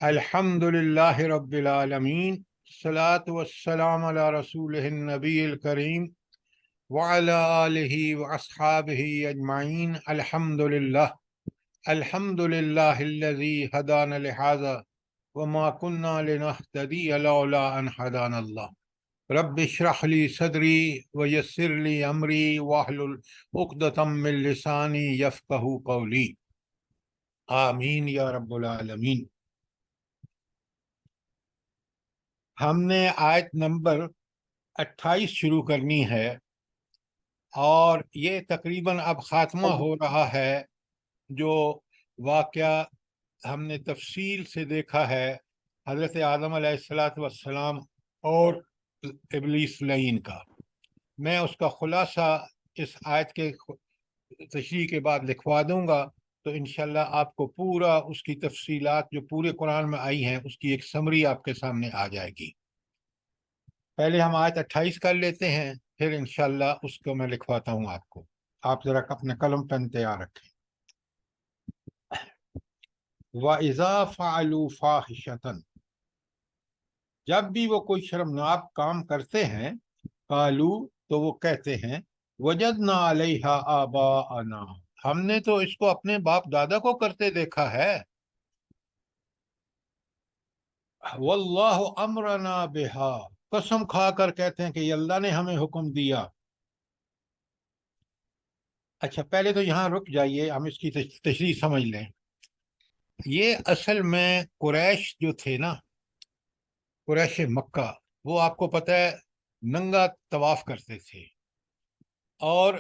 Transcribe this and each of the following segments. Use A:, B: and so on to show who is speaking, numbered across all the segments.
A: الحمد للہ رب العالمین، الصلاۃ والسلام علی رسولہ النبی الکریم وعلی آلہ واصحابہ اجمعین۔ الحمد للہ الذی ہدانا لہذا وما كنا لنہتدی لولا ان ہدانا اللہ۔ رب اشرح لی صدری ویسر لی امری واحلل عقدۃ من لسانی یفقہوا قولی، آمین یا رب العالمین۔ ہم نے آیت نمبر 28 شروع کرنی ہے، اور یہ تقریباً اب خاتمہ ہو رہا ہے۔ جو واقعہ ہم نے تفصیل سے دیکھا ہے حضرت آدم علیہ السلام اور ابلیس لعین کا، میں اس کا خلاصہ اس آیت کے تشریح کے بعد لکھوا دوں گا، تو انشاءاللہ آپ کو پورا اس کی تفصیلات جو پورے قرآن میں آئی ہیں اس کی ایک سمری آپ کے سامنے آ جائے گی۔ پہلے ہم آیت 28 کر لیتے ہیں، پھر انشاءاللہ اس کو میں لکھواتا ہوں آپ کو۔ آپ ذرا اپنے قلم پین تیار رکھیں۔ وَإِذَا فَعَلُوا فَاحِشَةً، جب بھی وہ کوئی شرمناک کام کرتے ہیں، قالوا، تو وہ کہتے ہیں، وَجَدْنَا عَلَيْهَا آبَاءَنَا، ہم نے تو اس کو اپنے باپ دادا کو کرتے دیکھا ہے۔ وَاللَّهُ أَمْرَنَا بِهَا، قسم کھا کر کہتے ہیں کہ یہ اللہ نے ہمیں حکم دیا۔ اچھا، پہلے تو یہاں رک جائیے، ہم اس کی تشریح سمجھ لیں۔ یہ اصل میں قریش جو تھے نا، قریش مکہ، وہ آپ کو پتہ ہے ننگا طواف کرتے تھے، اور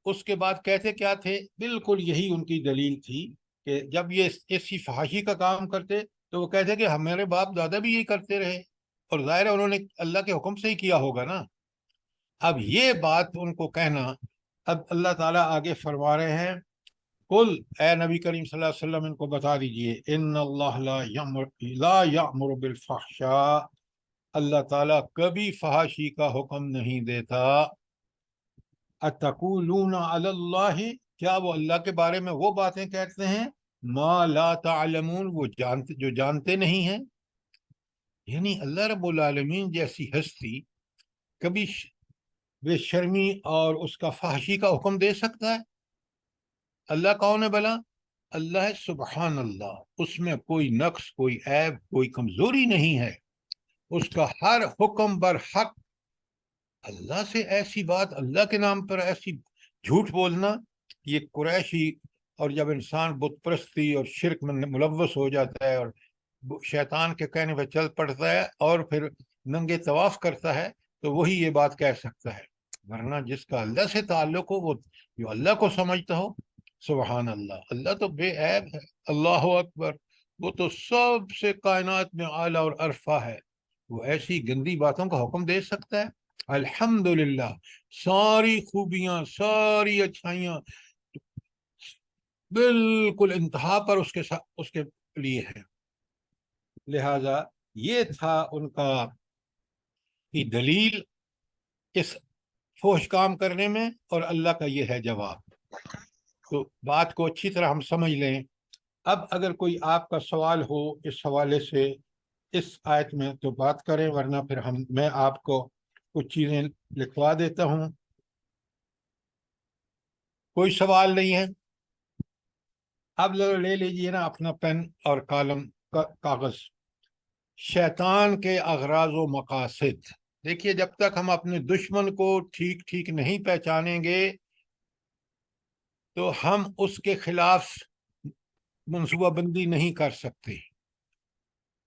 A: اس کے بعد کہتے کیا تھے؟ بالکل یہی ان کی دلیل تھی کہ جب یہ ایسی فحاشی کا کام کرتے تو وہ کہتے کہ ہمارے باپ دادا بھی یہی کرتے رہے، اور ظاہر ہے انہوں نے اللہ کے حکم سے ہی کیا ہوگا نا۔ اب یہ بات ان کو کہنا، اب اللہ تعالیٰ آگے فرما رہے ہیں، قل، اے نبی کریم صلی اللہ علیہ وسلم ان کو بتا دیجئے، ان اللہ لا یأمر بالفحشاء، اللہ تعالیٰ کبھی فحاشی کا حکم نہیں دیتا۔ اتقولون علی اللہ، کیا وہ اللہ کے بارے میں وہ باتیں کہتے ہیں ما لا تعلمون، وہ جو جانتے نہیں ہیں۔ یعنی اللہ رب العالمین جیسی ہستی کبھی بے شرمی اور اس کا فحشی کا حکم دے سکتا ہے؟ اللہ کون ہے بھلا؟ اللہ ہے سبحان اللہ، اس میں کوئی نقص، کوئی عیب، کوئی کمزوری نہیں ہے، اس کا ہر حکم برحق۔ اللہ سے ایسی بات، اللہ کے نام پر ایسی جھوٹ بولنا، یہ قریشی، اور جب انسان بت پرستی اور شرک میں ملوث ہو جاتا ہے اور شیطان کے کہنے پہ چل پڑتا ہے اور پھر ننگے طواف کرتا ہے، تو وہی یہ بات کہہ سکتا ہے، ورنہ جس کا اللہ سے تعلق ہو، وہ جو اللہ کو سمجھتا ہو، سبحان اللہ، اللہ تو بے عیب ہے، اللہ اکبر، وہ تو سب سے کائنات میں اعلیٰ اور عرفہ ہے، وہ ایسی گندی باتوں کا حکم دے سکتا ہے؟ الحمدللہ، ساری خوبیاں، ساری اچھائیاں بالکل انتہا پر اس کے لیے ہے۔ لہذا یہ تھا ان کا کی دلیل اس فحش کام کرنے میں، اور اللہ کا یہ ہے جواب۔ تو بات کو اچھی طرح ہم سمجھ لیں۔ اب اگر کوئی آپ کا سوال ہو اس حوالے سے اس آیت میں تو بات کریں، ورنہ پھر میں آپ کو کچھ چیزیں لکھوا دیتا ہوں۔ کوئی سوال نہیں ہے؟ اب لے لیجیے نا اپنا پین اور قلم، کاغذ۔ شیطان کے اغراض و مقاصد، دیکھیے جب تک ہم اپنے دشمن کو ٹھیک ٹھیک نہیں پہچانیں گے تو ہم اس کے خلاف منصوبہ بندی نہیں کر سکتے۔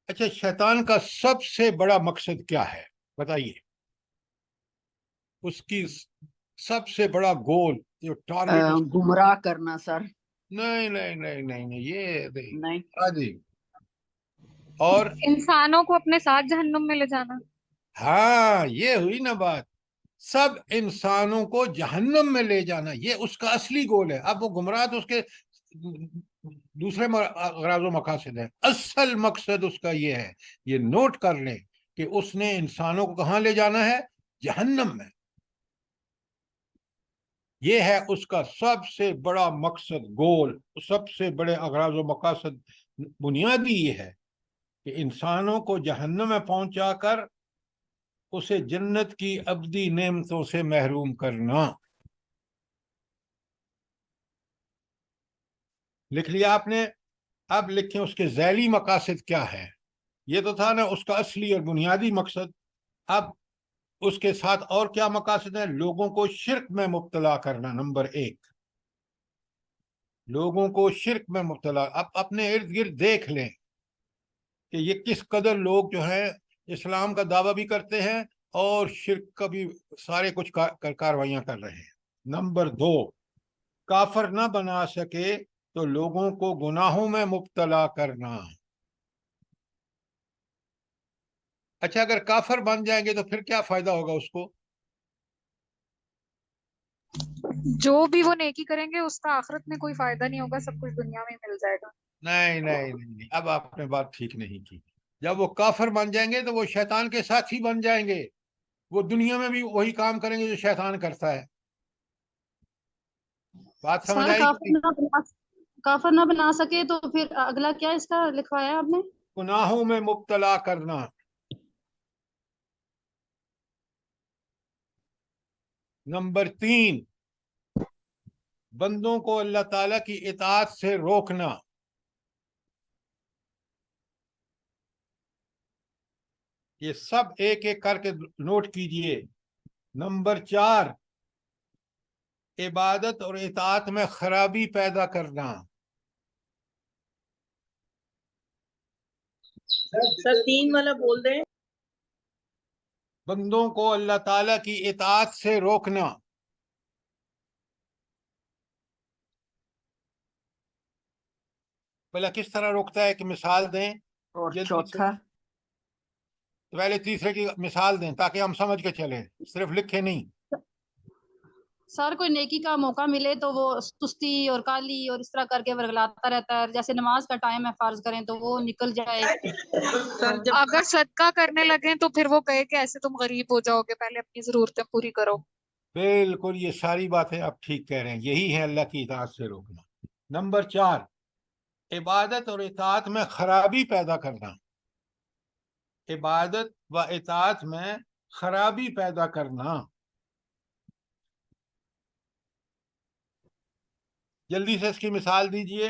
A: اچھا، شیطان کا سب سے بڑا مقصد کیا ہے بتائیے؟ اس کی سب سے بڑا گول جو ٹارگٹ،
B: گمراہ کرنا سر۔
A: نہیں نہیں نہیں نہیں نہیں، یہ
B: نہیں،
A: ہاں جی، اور
C: انسانوں کو اپنے ساتھ جہنم میں لے جانا۔
A: ہاں، یہ ہوئی نا بات، سب انسانوں کو جہنم میں لے جانا، یہ اس کا اصلی گول ہے۔ اب وہ گمراہ تو اس کے دوسرے اغراض و مقاصد ہیں، اصل مقصد اس کا یہ ہے، یہ نوٹ کر لیں کہ اس نے انسانوں کو کہاں لے جانا ہے؟ جہنم میں۔ یہ ہے اس کا سب سے بڑا مقصد، گول، سب سے بڑے اغراض و مقاصد، بنیادی یہ ہے۔ کہ انسانوں کو جہنم میں پہنچا کر اسے جنت کی ابدی نعمتوں سے محروم کرنا. لکھ لیا آپ نے؟ اب لکھیں اس کے ذیلی مقاصد کیا ہے. یہ تو تھا نا اس کا اصلی اور بنیادی مقصد. اب اس کے ساتھ اور کیا مقاصد ہیں؟ لوگوں کو شرک میں مبتلا کرنا، نمبر 1. لوگوں کو شرک میں مبتلا. اب اپنے ارد گرد دیکھ لیں کہ یہ کس قدر لوگ جو ہیں اسلام کا دعویٰ بھی کرتے ہیں اور شرک کا بھی سارے کچھ کاروائیاں کر رہے ہیں. نمبر 2، کافر نہ بنا سکے تو لوگوں کو گناہوں میں مبتلا کرنا. اچھا، اگر کافر بن جائیں گے تو پھر کیا فائدہ ہوگا اس کو؟
C: جو بھی وہ نیکی کریں گے اس کا آخرت میں کوئی فائدہ نہیں ہوگا، سب کچھ دنیا میں مل جائے گا.
A: نہیں نہیں نہیں، اب آپ نے بات ٹھیک نہیں کی. جب وہ کافر بن جائیں گے تو وہ شیطان کے ساتھ ہی بن جائیں گے. وہ دنیا میں بھی وہی کام کریں گے جو شیطان کرتا ہے. بات سمجھ
B: سر
A: آئی کہ نہیں؟
B: کافر نہ بنا سکے تو پھر اگلا کیا اس کا لکھوایا آپ نے؟
A: گناہوں میں مبتلا کرنا. نمبر 3، بندوں کو اللہ تعالیٰ کی اطاعت سے روکنا. یہ سب ایک ایک کر کے نوٹ کیجئے. نمبر 4، عبادت اور اطاعت میں خرابی پیدا کرنا.
D: سر 3 والا بول دیں.
A: بندوں کو اللہ تعالیٰ کی اطاعت سے روکنا. بھلا کس طرح روکتا ہے کہ مثال دیں؟
D: اور
A: جلدی سے.
D: چوتھا
A: پہلے تیسرے کی مثال دیں تاکہ ہم سمجھ کے چلیں، صرف لکھے نہیں.
B: سر کوئی نیکی کا موقع ملے تو وہ سستی اور کالی اور اس طرح کر کے ورگلاتا رہتا ہے. جیسے نماز کا ٹائم ہے فرض کریں تو وہ نکل جائے.
D: سر جب
C: اگر صدقہ کرنے لگیں تو پھر وہ کہے کہ ایسے تم غریب ہو جاؤ گے، پہلے اپنی ضرورتیں پوری کرو.
A: بالکل، یہ ساری باتیں آپ ٹھیک کہہ رہے ہیں. یہی ہے اللہ کی اطاعت سے روکنا. نمبر 4، عبادت اور اطاعت میں خرابی پیدا کرنا. عبادت و اطاعت میں خرابی پیدا کرنا. جلدی سے اس کی مثال دیجئے.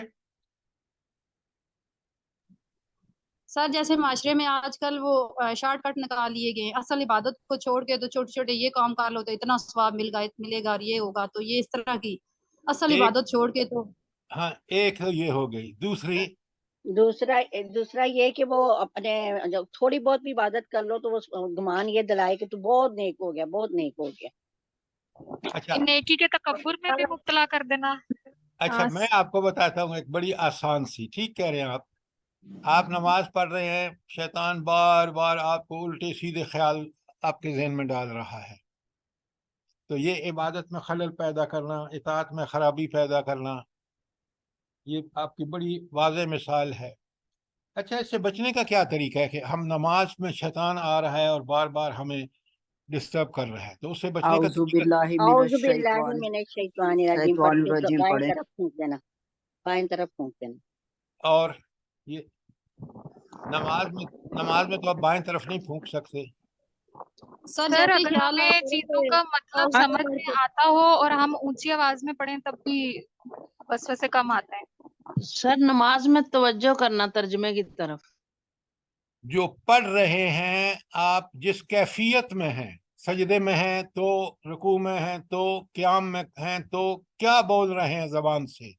B: سر جیسے معاشرے میں آج کل وہ شارٹ کٹ نکال لیے گئے. اصل عبادت کو چھوڑ کے تو چھوٹے چھوٹے یہ کام کر لو تو اتنا ثواب ملے گا اور یہ ہوگا، تو یہ اس طرح کی اصل
A: ایک،
B: عبادت چھوڑ کے تو.
A: ہاں، ایک تو یہ ہو گئی. دوسری،
D: دوسرا یہ کہ وہ اپنے جب تھوڑی بہت بھی عبادت کر لو تو وہ گمان یہ دلائے کہ تو بہت نیک ہو گیا، بہت نیک ہو گیا.
A: اچھا
C: نیکی کے تکبر میں بھی مبتلا کر دینا.
A: اچھا، میں آپ کو بتاتا ہوں ایک بڑی آسان سی. ٹھیک کہہ رہے ہیں آپ نماز پڑھ رہے ہیں، شیطان بار بار آپ کو الٹے سیدھے خیال آپ کے ذہن میں ڈال رہا ہے، تو یہ عبادت میں خلل پیدا کرنا، اطاعت میں خرابی پیدا کرنا، یہ آپ کی بڑی واضح مثال ہے. اچھا، اس سے بچنے کا کیا طریقہ ہے کہ ہم نماز میں شیطان آ رہا ہے اور بار بار ہمیں ڈسٹرب کر رہا ہے، تو اس سے بچنے کا
E: اعوذ
A: طریقہ؟
E: باللہ من
D: اعوذ باللہ
E: الشیطان
D: من الشیطان الرجیم
E: شیطان
D: پڑھ کے
E: الرجیم
D: بائیں
E: پڑھیں.
D: طرف پھونک دینا، بائیں طرف پھونک دینا.
A: اور یہ نماز میں تو آپ بائیں طرف نہیں پھونک سکتے.
B: سر
C: سر
B: جیسے ہی
C: اگر
B: خیال
C: ہمیں چیزوں کا مطلب سمجھ میں آتا ہو اور ہم اونچی آواز میں پڑھیں تب بھی وسوسے کم آتے ہیں.
F: سر نماز میں توجہ کرنا ترجمے کی طرف.
A: جو پڑھ رہے ہیں آپ جس کیفیت میں ہیں، سجدے میں ہیں تو رکوع میں ہیں تو قیام میں ہیں تو کیا بول رہے ہیں زبان سے،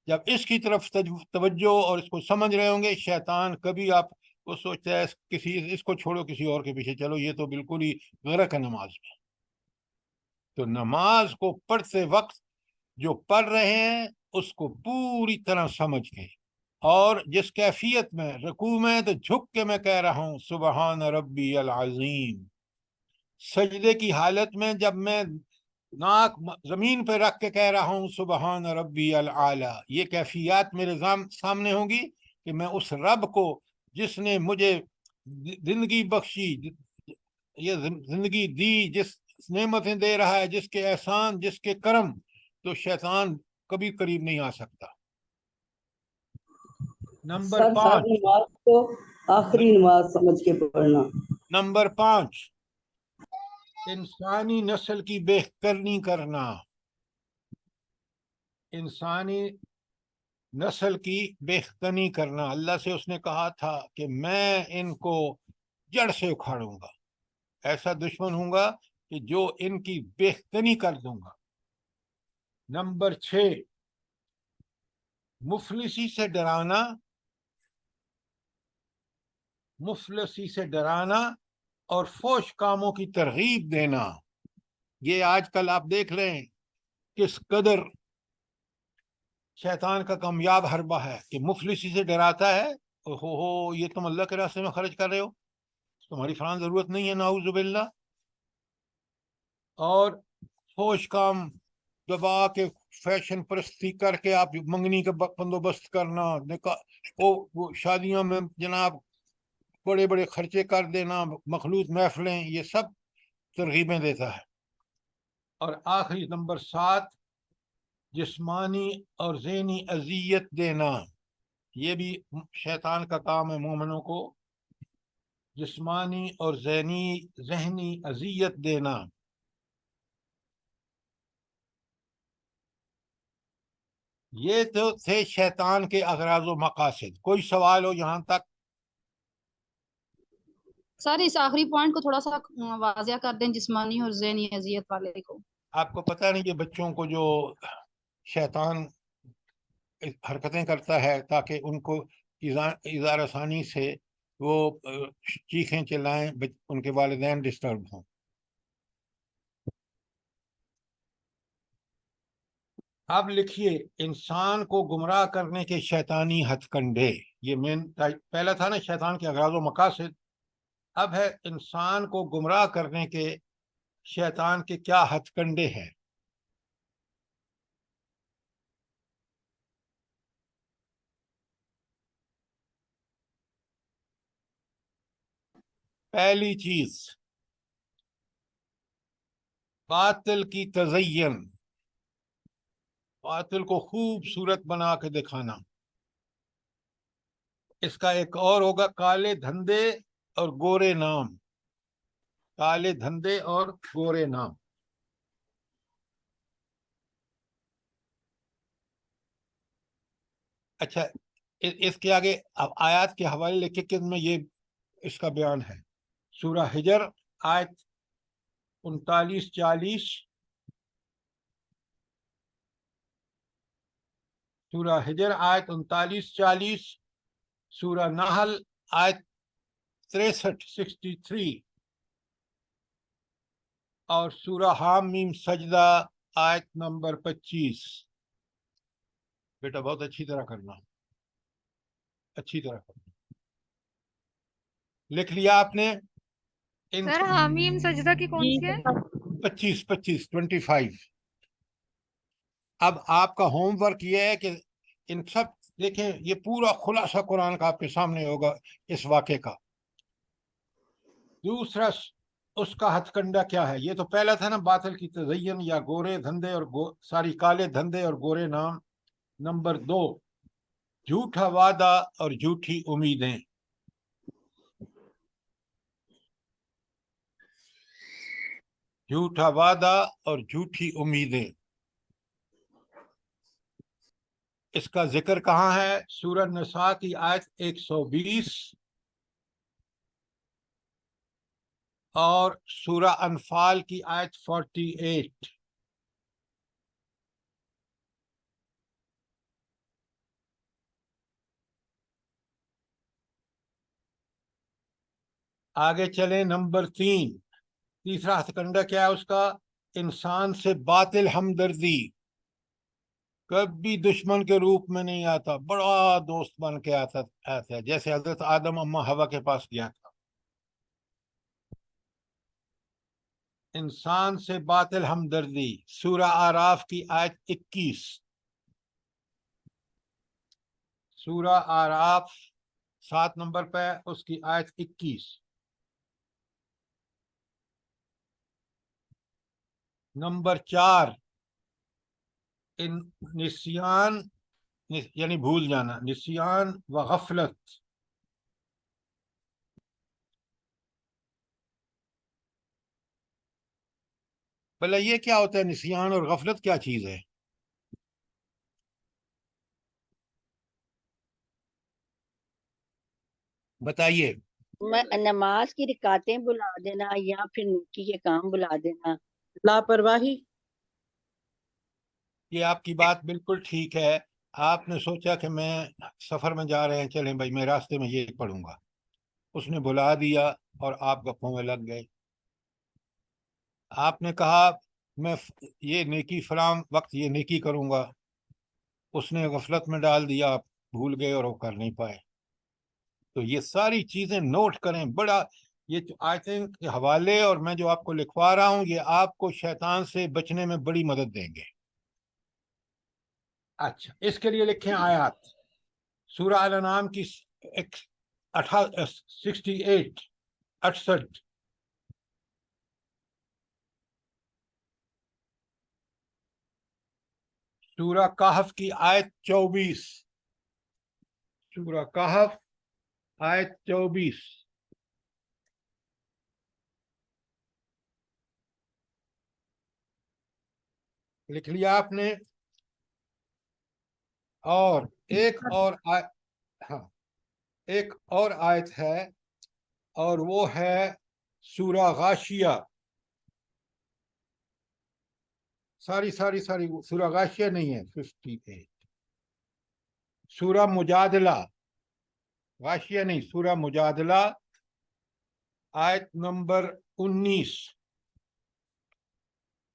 A: جب اس کی طرف توجہ اور اس کو سمجھ رہے ہوں گے، شیطان کبھی آپ کو سوچتا ہے اس کو چھوڑو کسی اور کے پیچھے چلو، یہ تو بالکل ہی غرق ہے نماز میں. تو نماز کو پڑھتے وقت جو پڑھ رہے ہیں اس کو پوری طرح سمجھ کے، اور جس کیفیت میں رکوع میں تو جھک کے میں کہہ رہا ہوں سبحان ربی العظیم، سجدے کی حالت میں جب میں ناک زمین پہ رکھ کے کہہ رہا ہوں سبحان ربی العالی، یہ کیفیات میرے سامنے ہوں گی کہ میں اس رب کو جس نے مجھے زندگی بخشی، یہ زندگی دی، جس نعمتیں دے رہا ہے، جس کے احسان، جس کے کرم، تو شیطان کبھی قریب نہیں آ سکتا. نمبر
G: سر
A: 5،
G: نماز کو
E: آخری نماز سمجھ کے پڑھنا۔
A: نمبر 5، انسانی نسل کی بہترین کرنا، انسانی نسل کی بہترین کرنا۔ اللہ سے اس نے کہا تھا کہ میں ان کو جڑ سے اکھاڑوں گا، ایسا دشمن ہوں گا کہ جو ان کی بہتری کر دوں گا۔ نمبر 6، مفلسی سے ڈرانا، مفلسی سے ڈرانا اور فحش کاموں کی ترغیب دینا۔ یہ آج کل آپ دیکھ رہے ہیں کس قدر شیطان کا کامیاب حربہ ہے کہ مفلسی سے ڈراتا ہے، ہو یہ تم اللہ کے راستے میں خرچ کر رہے ہو، تمہاری فلاں ضرورت نہیں ہے، نعوذ باللہ۔ اور فحش کام دبا کے فیشن پرستی کر کے آپ منگنی کا بندوبست کرنا، وہ شادیوں میں جناب بڑے بڑے خرچے کر دینا، مخلوط محفلیں، یہ سب ترغیبیں دیتا ہے۔ اور آخری نمبر 7، جسمانی اور ذہنی اذیت دینا، یہ بھی شیطان کا کام ہے مومنوں کو، جسمانی اور ذہنی اذیت دینا۔ یہ تو تھے شیطان کے اغراض و مقاصد۔ کوئی سوال ہو یہاں تک؟
B: سر اس آخری پوائنٹ کو تھوڑا سا واضح کر دیں، جسمانی اور ذہنی اذیت والے کو۔
A: آپ کو پتہ نہیں کہ بچوں کو جو شیطان حرکتیں کرتا ہے تاکہ ان کو اظہار آسانی سے وہ چیخیں چلائیں، ان کے والدین ڈسٹرب ہوں۔ اب لکھیے انسان کو گمراہ کرنے کے شیطانی ہتھ کنڈے، یہ پہلا تھا نا شیطان کے اغراض و مقاصد، اب ہے انسان کو گمراہ کرنے کے شیطان کے کیا ہتھ کنڈے ہیں۔ پہلی چیز، باطل کی تزین، باطل کو خوبصورت بنا کے دکھانا۔ اس کا ایک اور ہوگا کالے دھندے اور گورے نام، کالے دھندے اور گورے نام۔ اچھا، اس کے آگے اب آیات کے حوالے لکھے کہ میں یہ اس کا بیان ہے۔ سورہ ہجر آیت 39-40، سورہ ہجر آیت 39-40، سورہ نحل آیت 63 اور سورہ حامیم سجدہ آیت نمبر 25۔ بیٹا بہت اچھی طرح کرنا، اچھی طرح کرنا۔ لکھ لیا آپ نے؟
C: سر حامیم سجدہ کی کون سی ہے؟
A: 25 اب آپ کا ہوم ورک یہ ہے کہ ان سب دیکھیں، یہ پورا خلاصہ قرآن کا آپ کے سامنے ہوگا اس واقعے کا۔ دوسرا اس کا ہتھ کنڈا کیا ہے؟ یہ تو پہلا تھا نا باطل کی تزین یا گورے دھندے اور کالے دھندے اور گورے نام۔ نمبر 2، جھوٹا وعدہ اور جھوٹی امیدیں۔ جھوٹا وعدہ اور جھوٹی امیدیں، اس کا ذکر کہاں ہے؟ سورہ نساء کی آیت 120 اور سورہ انفال کی آیت 48۔ آگے چلیں، نمبر 3، تیسرا ہتھ کنڈا کیا ہے اس کا؟ انسان سے باطل ہمدردی، کبھی دشمن کے روپ میں نہیں آتا، بڑا دوست بن کے آتا ہے، جیسے حضرت آدم اما حوا کے پاس گیا تھا۔ انسان سے باطل ہمدردی، سورہ اعراف کی آیت 21، سورہ اعراف 7 نمبر پہ اس کی آیت 21۔ نمبر 4، نسیان یعنی بھول جانا، نسیان و غفلت، بھلا یہ کیا ہوتا ہے؟ نسیان اور غفلت کیا چیز ہے؟ بتائیے.
D: میں نماز کی رکعتیں بلا دینا یا پھر نیکی کے کام بلا دینا.
F: لاپرواہی.
A: یہ آپ کی بات بالکل ٹھیک ہے. آپ نے سوچا کہ میں سفر میں جا رہے ہیں، چلیں بھائی میں راستے میں یہ پڑھوں گا، اس نے بلا دیا اور آپ گپوں میں لگ گئے. آپ نے کہا میں یہ نیکی فلاں وقت یہ نیکی کروں گا، اس نے غفلت میں ڈال دیا، آپ بھول گئے اور وہ کر نہیں پائے. تو یہ ساری چیزیں نوٹ کریں. بڑا یہ آیتیں کے حوالے اور میں جو آپ کو لکھوا رہا ہوں یہ آپ کو شیطان سے بچنے میں بڑی مدد دیں گے. اچھا، اس کے لیے لکھیں آیات. سورہ الانعام کی 68. سورہ کہف کی آیت 24. سورہ کہف آیت 24. لکھ لیا آپ نے؟ اور ایک اور ہاں ایک اور آیت ہے اور وہ ہے سورہ غاشیہ. ساری سورہ غاشیہ نہیں ہے، 58. سورہ مجادلہ، غاشیہ نہیں، سورہ مجادلہ آیت نمبر 19.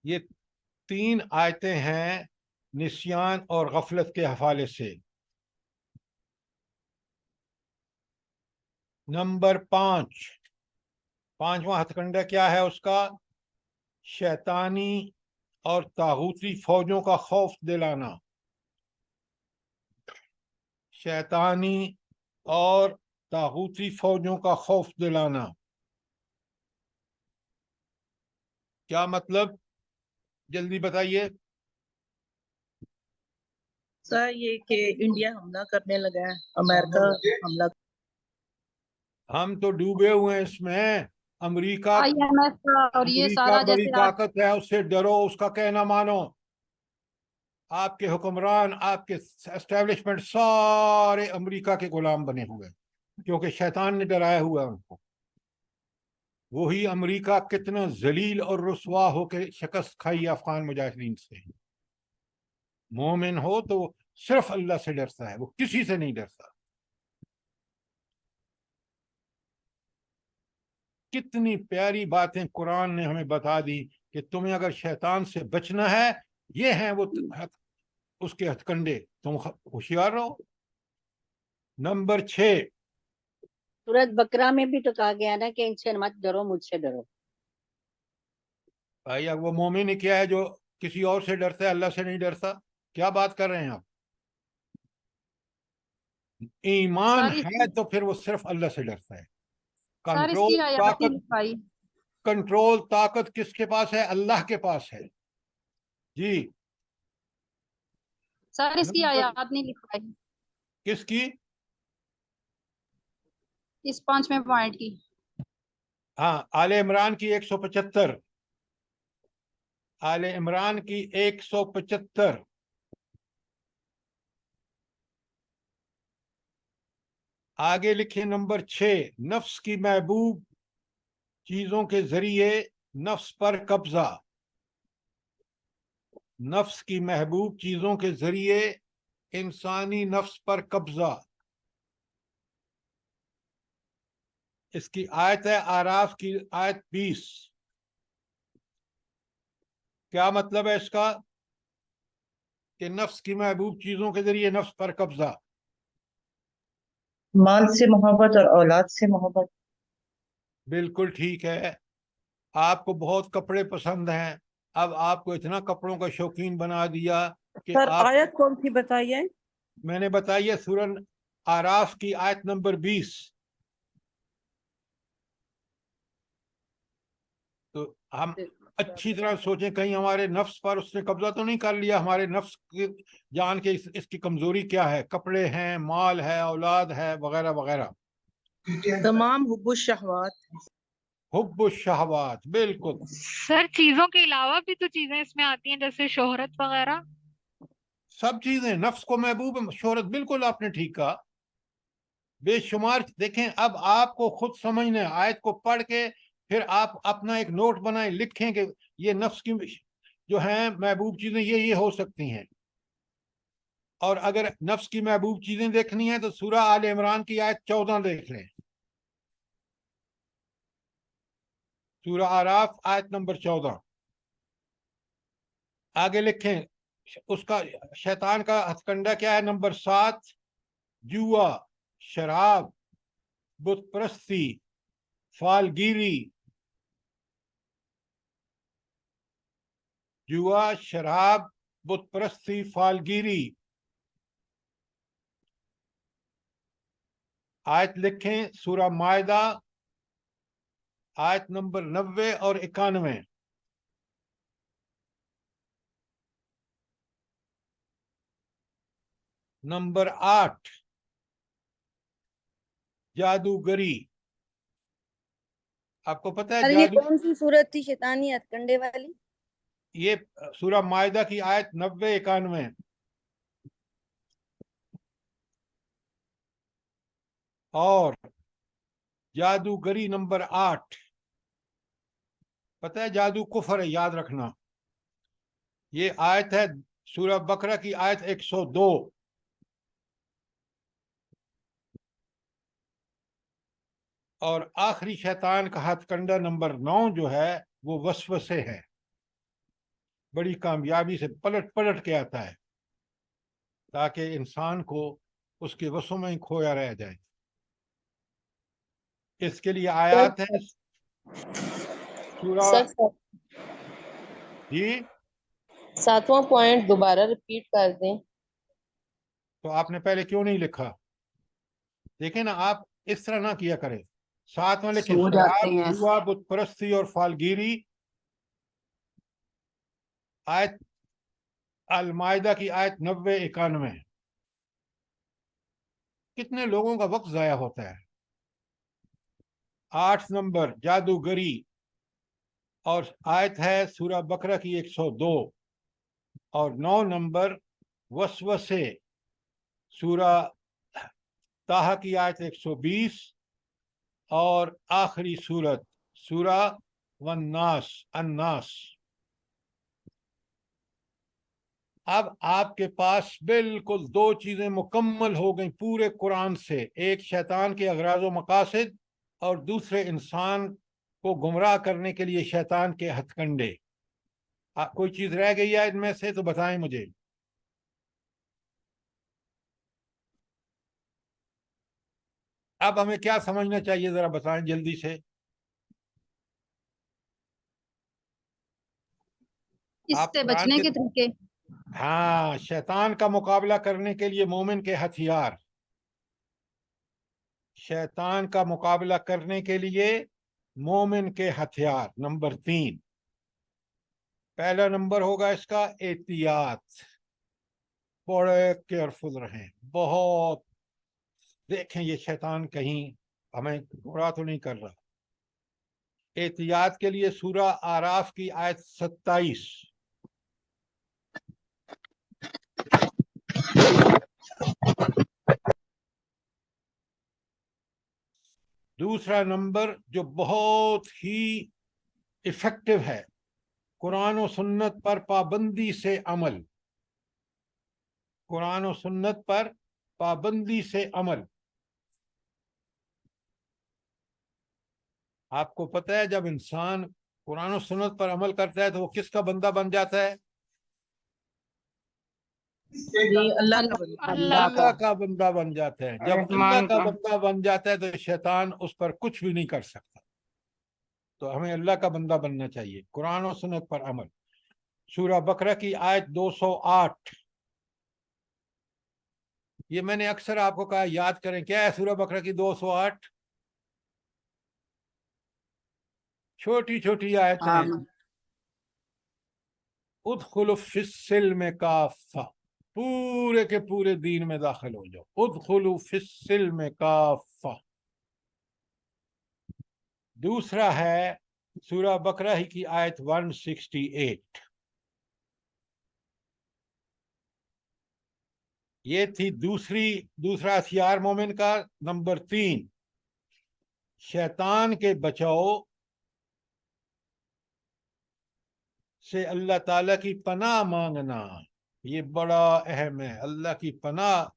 A: یہ 3 آیتیں ہیں نسیان اور غفلت کے حوالے سے. نمبر 5، 5واں ہتھ کنڈہ کیا ہے اس کا؟ شیطانی اور طاغوتی فوجوں کا خوف دلانا. شیطانی اور طاغوتی فوجوں کا خوف دلانا کیا مطلب؟ جلدی بتائیے.
F: سر یہ کہ انڈیا حملہ کرنے لگا ہے، امریکہ حملہ.
A: ہم تو ڈوبے ہوئے ہیں اس میں. امریکہ
B: IMF کا اور یہ
A: امریکہ
B: سارا
A: بڑی
B: جیسے آپ
A: طاقت ہے، اس سے ڈرو، اس کا کہنا مانو. آپ کے حکمران، آپ کے اسٹیبلشمنٹ سارے امریکہ کے غلام بنے ہوئے کیونکہ شیطان نے ڈرایا ہوا ہے ان کو. وہی امریکہ کتنا ذلیل اور رسوا ہو کے شکست کھائی افغان مجاہدین سے. مومن ہو تو وہ صرف اللہ سے ڈرتا ہے، وہ کسی سے نہیں ڈرتا. کتنی پیاری باتیں قرآن نے ہمیں بتا دی کہ تمہیں اگر شیطان سے بچنا ہے، یہ ہیں وہ اس کے ہتھ کنڈے، تم ہوشیار رہو. نمبر 6.
D: سورۃ بقرہ میں بھی تو کہا گیا نا کہ ان سے مت ڈرو، مجھ سے ڈرو.
A: بھائی اب وہ مومن ہی کیا ہے جو کسی اور سے ڈرتا ہے، اللہ سے نہیں ڈرتا؟ کیا بات کر رہے ہیں آپ؟ ایمان
B: ساری
A: ہے تو پھر وہ صرف اللہ سے ڈرتا ہے.
B: سر اس کی آیات نہیں لکھوائی.
A: کنٹرول طاقت کس کے پاس ہے؟ اللہ کے پاس ہے. جی
B: سر اس کی آیات نہیں لکھوائی،
A: کس کی؟
B: اس 5ویں پوائنٹ کی.
A: ہاں، آل عمران کی 175. آل عمران کی 175. آگے لکھیں نمبر 6. نفس کی محبوب چیزوں کے ذریعے نفس پر قبضہ. نفس کی محبوب چیزوں کے ذریعے انسانی نفس پر قبضہ. اس کی آیت ہے آراف کی آیت 20. کیا مطلب ہے اس کا؟ کہ نفس کی محبوب چیزوں کے ذریعے نفس پر قبضہ.
F: مال سے محبت اور اولاد سے محبت.
A: بالکل ٹھیک ہے. آپ کو بہت کپڑے پسند ہیں، اب آپ کو اتنا کپڑوں کا شوقین بنا دیا کہ
G: سر
A: آپ،
G: آیت کون سی بتائیے؟
A: میں نے بتائیے سورہ آراف کی آیت نمبر 20. تو ہم اچھی طرح سوچیں کہیں ہمارے نفس پر اس نے قبضہ تو نہیں کر لیا. ہمارے نفس کی جان کے اس کی کمزوری کیا ہے؟ کپڑے ہیں، مال ہے، اولاد ہے، وغیرہ وغیرہ.
F: تمام حب الشہوات.
A: حب الشہوات، بالکل.
C: سر چیزوں کے علاوہ بھی تو چیزیں اس میں آتی ہیں جیسے شہرت وغیرہ.
A: سب چیزیں نفس کو محبوب ہے. شہرت بالکل آپ نے ٹھیک کہا. بے شمار. دیکھیں اب آپ کو خود سمجھنا ہے، آیت کو پڑھ کے پھر آپ اپنا ایک نوٹ بنائیں، لکھیں کہ یہ نفس کی جو ہیں محبوب چیزیں یہ ہو سکتی ہیں. اور اگر نفس کی محبوب چیزیں دیکھنی ہیں تو سورہ آل عمران کی آیت 14 دیکھ لیں، سورہ آراف آیت نمبر 14. آگے لکھیں اس کا شیطان کا ہتھ کنڈا کیا ہے، نمبر 7، جوا، شراب، بت پرستی، فالگیری. جوا، شراب، بت پرستی، فالگیری. آیت لکھیں سورہ مائدہ آیت نمبر 90 اور 91. نمبر 8، جادوگری. آپ کو پتہ ہے
G: سر یہ
A: جادو،
G: کون سی صورت تھی شیطانی ہتھ کنڈے والی؟
A: یہ سورہ مائدہ کی آیت 90 91. اور جادوگری نمبر 8. پتہ ہے جادو کفر ہے، یاد رکھنا. یہ آیت ہے سورہ بقرہ کی آیت 102. اور آخری شیطان کا ہاتھ کنڈا نمبر 9 جو ہے وہ وسوسے ہے. بڑی کامیابی سے پلٹ پلٹ کے آتا ہے تاکہ انسان کو اس کے وسوں میں ہی کھویا رہ جائے. اس کے لیے آیات ہیں سورہ،
H: سر
A: جی
H: 7واں پوائنٹ دوبارہ ریپیٹ کر دیں.
A: تو آپ نے پہلے کیوں نہیں لکھا؟ دیکھیں نا، آپ اس طرح نہ کیا کریں. 7واں لکھیں
E: سو جاتے
A: شراب،
E: ہیں.
A: جوا، بت پرستی اور فالگیری. آیت المائدہ کی آیت 90 91. کتنے لوگوں کا وقت ضائع ہوتا ہے. 8 نمبر جادوگری، اور آیت ہے سورہ بقرہ کی 102. اور 9 نمبر وسوسے، سورہ طٰہٰ کی آیت 120. اور آخری سورت سورہ الناس. اب آپ کے پاس بالکل 2 چیزیں مکمل ہو گئیں پورے قرآن سے، ایک شیطان کے اغراض و مقاصد اور دوسرے انسان کو گمراہ کرنے کے لیے شیطان کے ہتھ کنڈے. کوئی چیز رہ گئی ہے ان میں سے تو بتائیں مجھے. اب ہمیں کیا سمجھنا چاہیے ذرا بتائیں جلدی سے.
B: اس
A: آپ
B: سے
A: قرآن
B: بچنے
A: کے،
B: کے طریقے.
A: ہاں، شیطان کا مقابلہ کرنے کے لیے مومن کے ہتھیار. شیطان کا مقابلہ کرنے کے لیے مومن کے ہتھیار نمبر 3. پہلا نمبر ہوگا اس کا احتیاط. بڑے کیئرفل رہیں، بہت دیکھیں یہ شیطان کہیں ہمیں گمراہ تو نہیں کر رہا. احتیاط کے لیے سورہ آراف کی آیت 27. دوسرا نمبر جو بہت ہی ایفیکٹو ہے، قرآن و سنت پر پابندی سے عمل. قرآن و سنت پر پابندی سے عمل. آپ کو پتہ ہے جب انسان قرآن و سنت پر عمل کرتا ہے تو وہ کس کا بندہ بن جاتا ہے؟
F: جی اللہ کا بندہ.
A: اللہ کا بندہ بن جاتا ہے. جب اللہ
E: رحمان
A: کا
E: کا.
A: بندہ بن جاتا ہے تو شیطان اس پر کچھ بھی نہیں کر سکتا. تو ہمیں اللہ کا بندہ بننا چاہیے، قرآن و سنت پر عمل. سورہ بقرہ کی آیت 208. یہ میں نے اکثر آپ کو کہا یاد کریں. کیا ہے سورہ بقرہ کی 208؟ چھوٹی چھوٹی آیتیں ہیں. ادخلوا فی السلم کافہ، پورے کے پورے دین میں داخل ہو جاؤ. ادخلوا فی السلم کافہ، دوسرا ہے سورہ بقرہ ہی کی آیت 168. یہ تھی دوسرا ہتھیار مومن کا. نمبر 3، شیطان کے بچاؤ سے اللہ تعالیٰ کی پناہ مانگنا. یہ بڑا اہم ہے. اللہ کی پناہ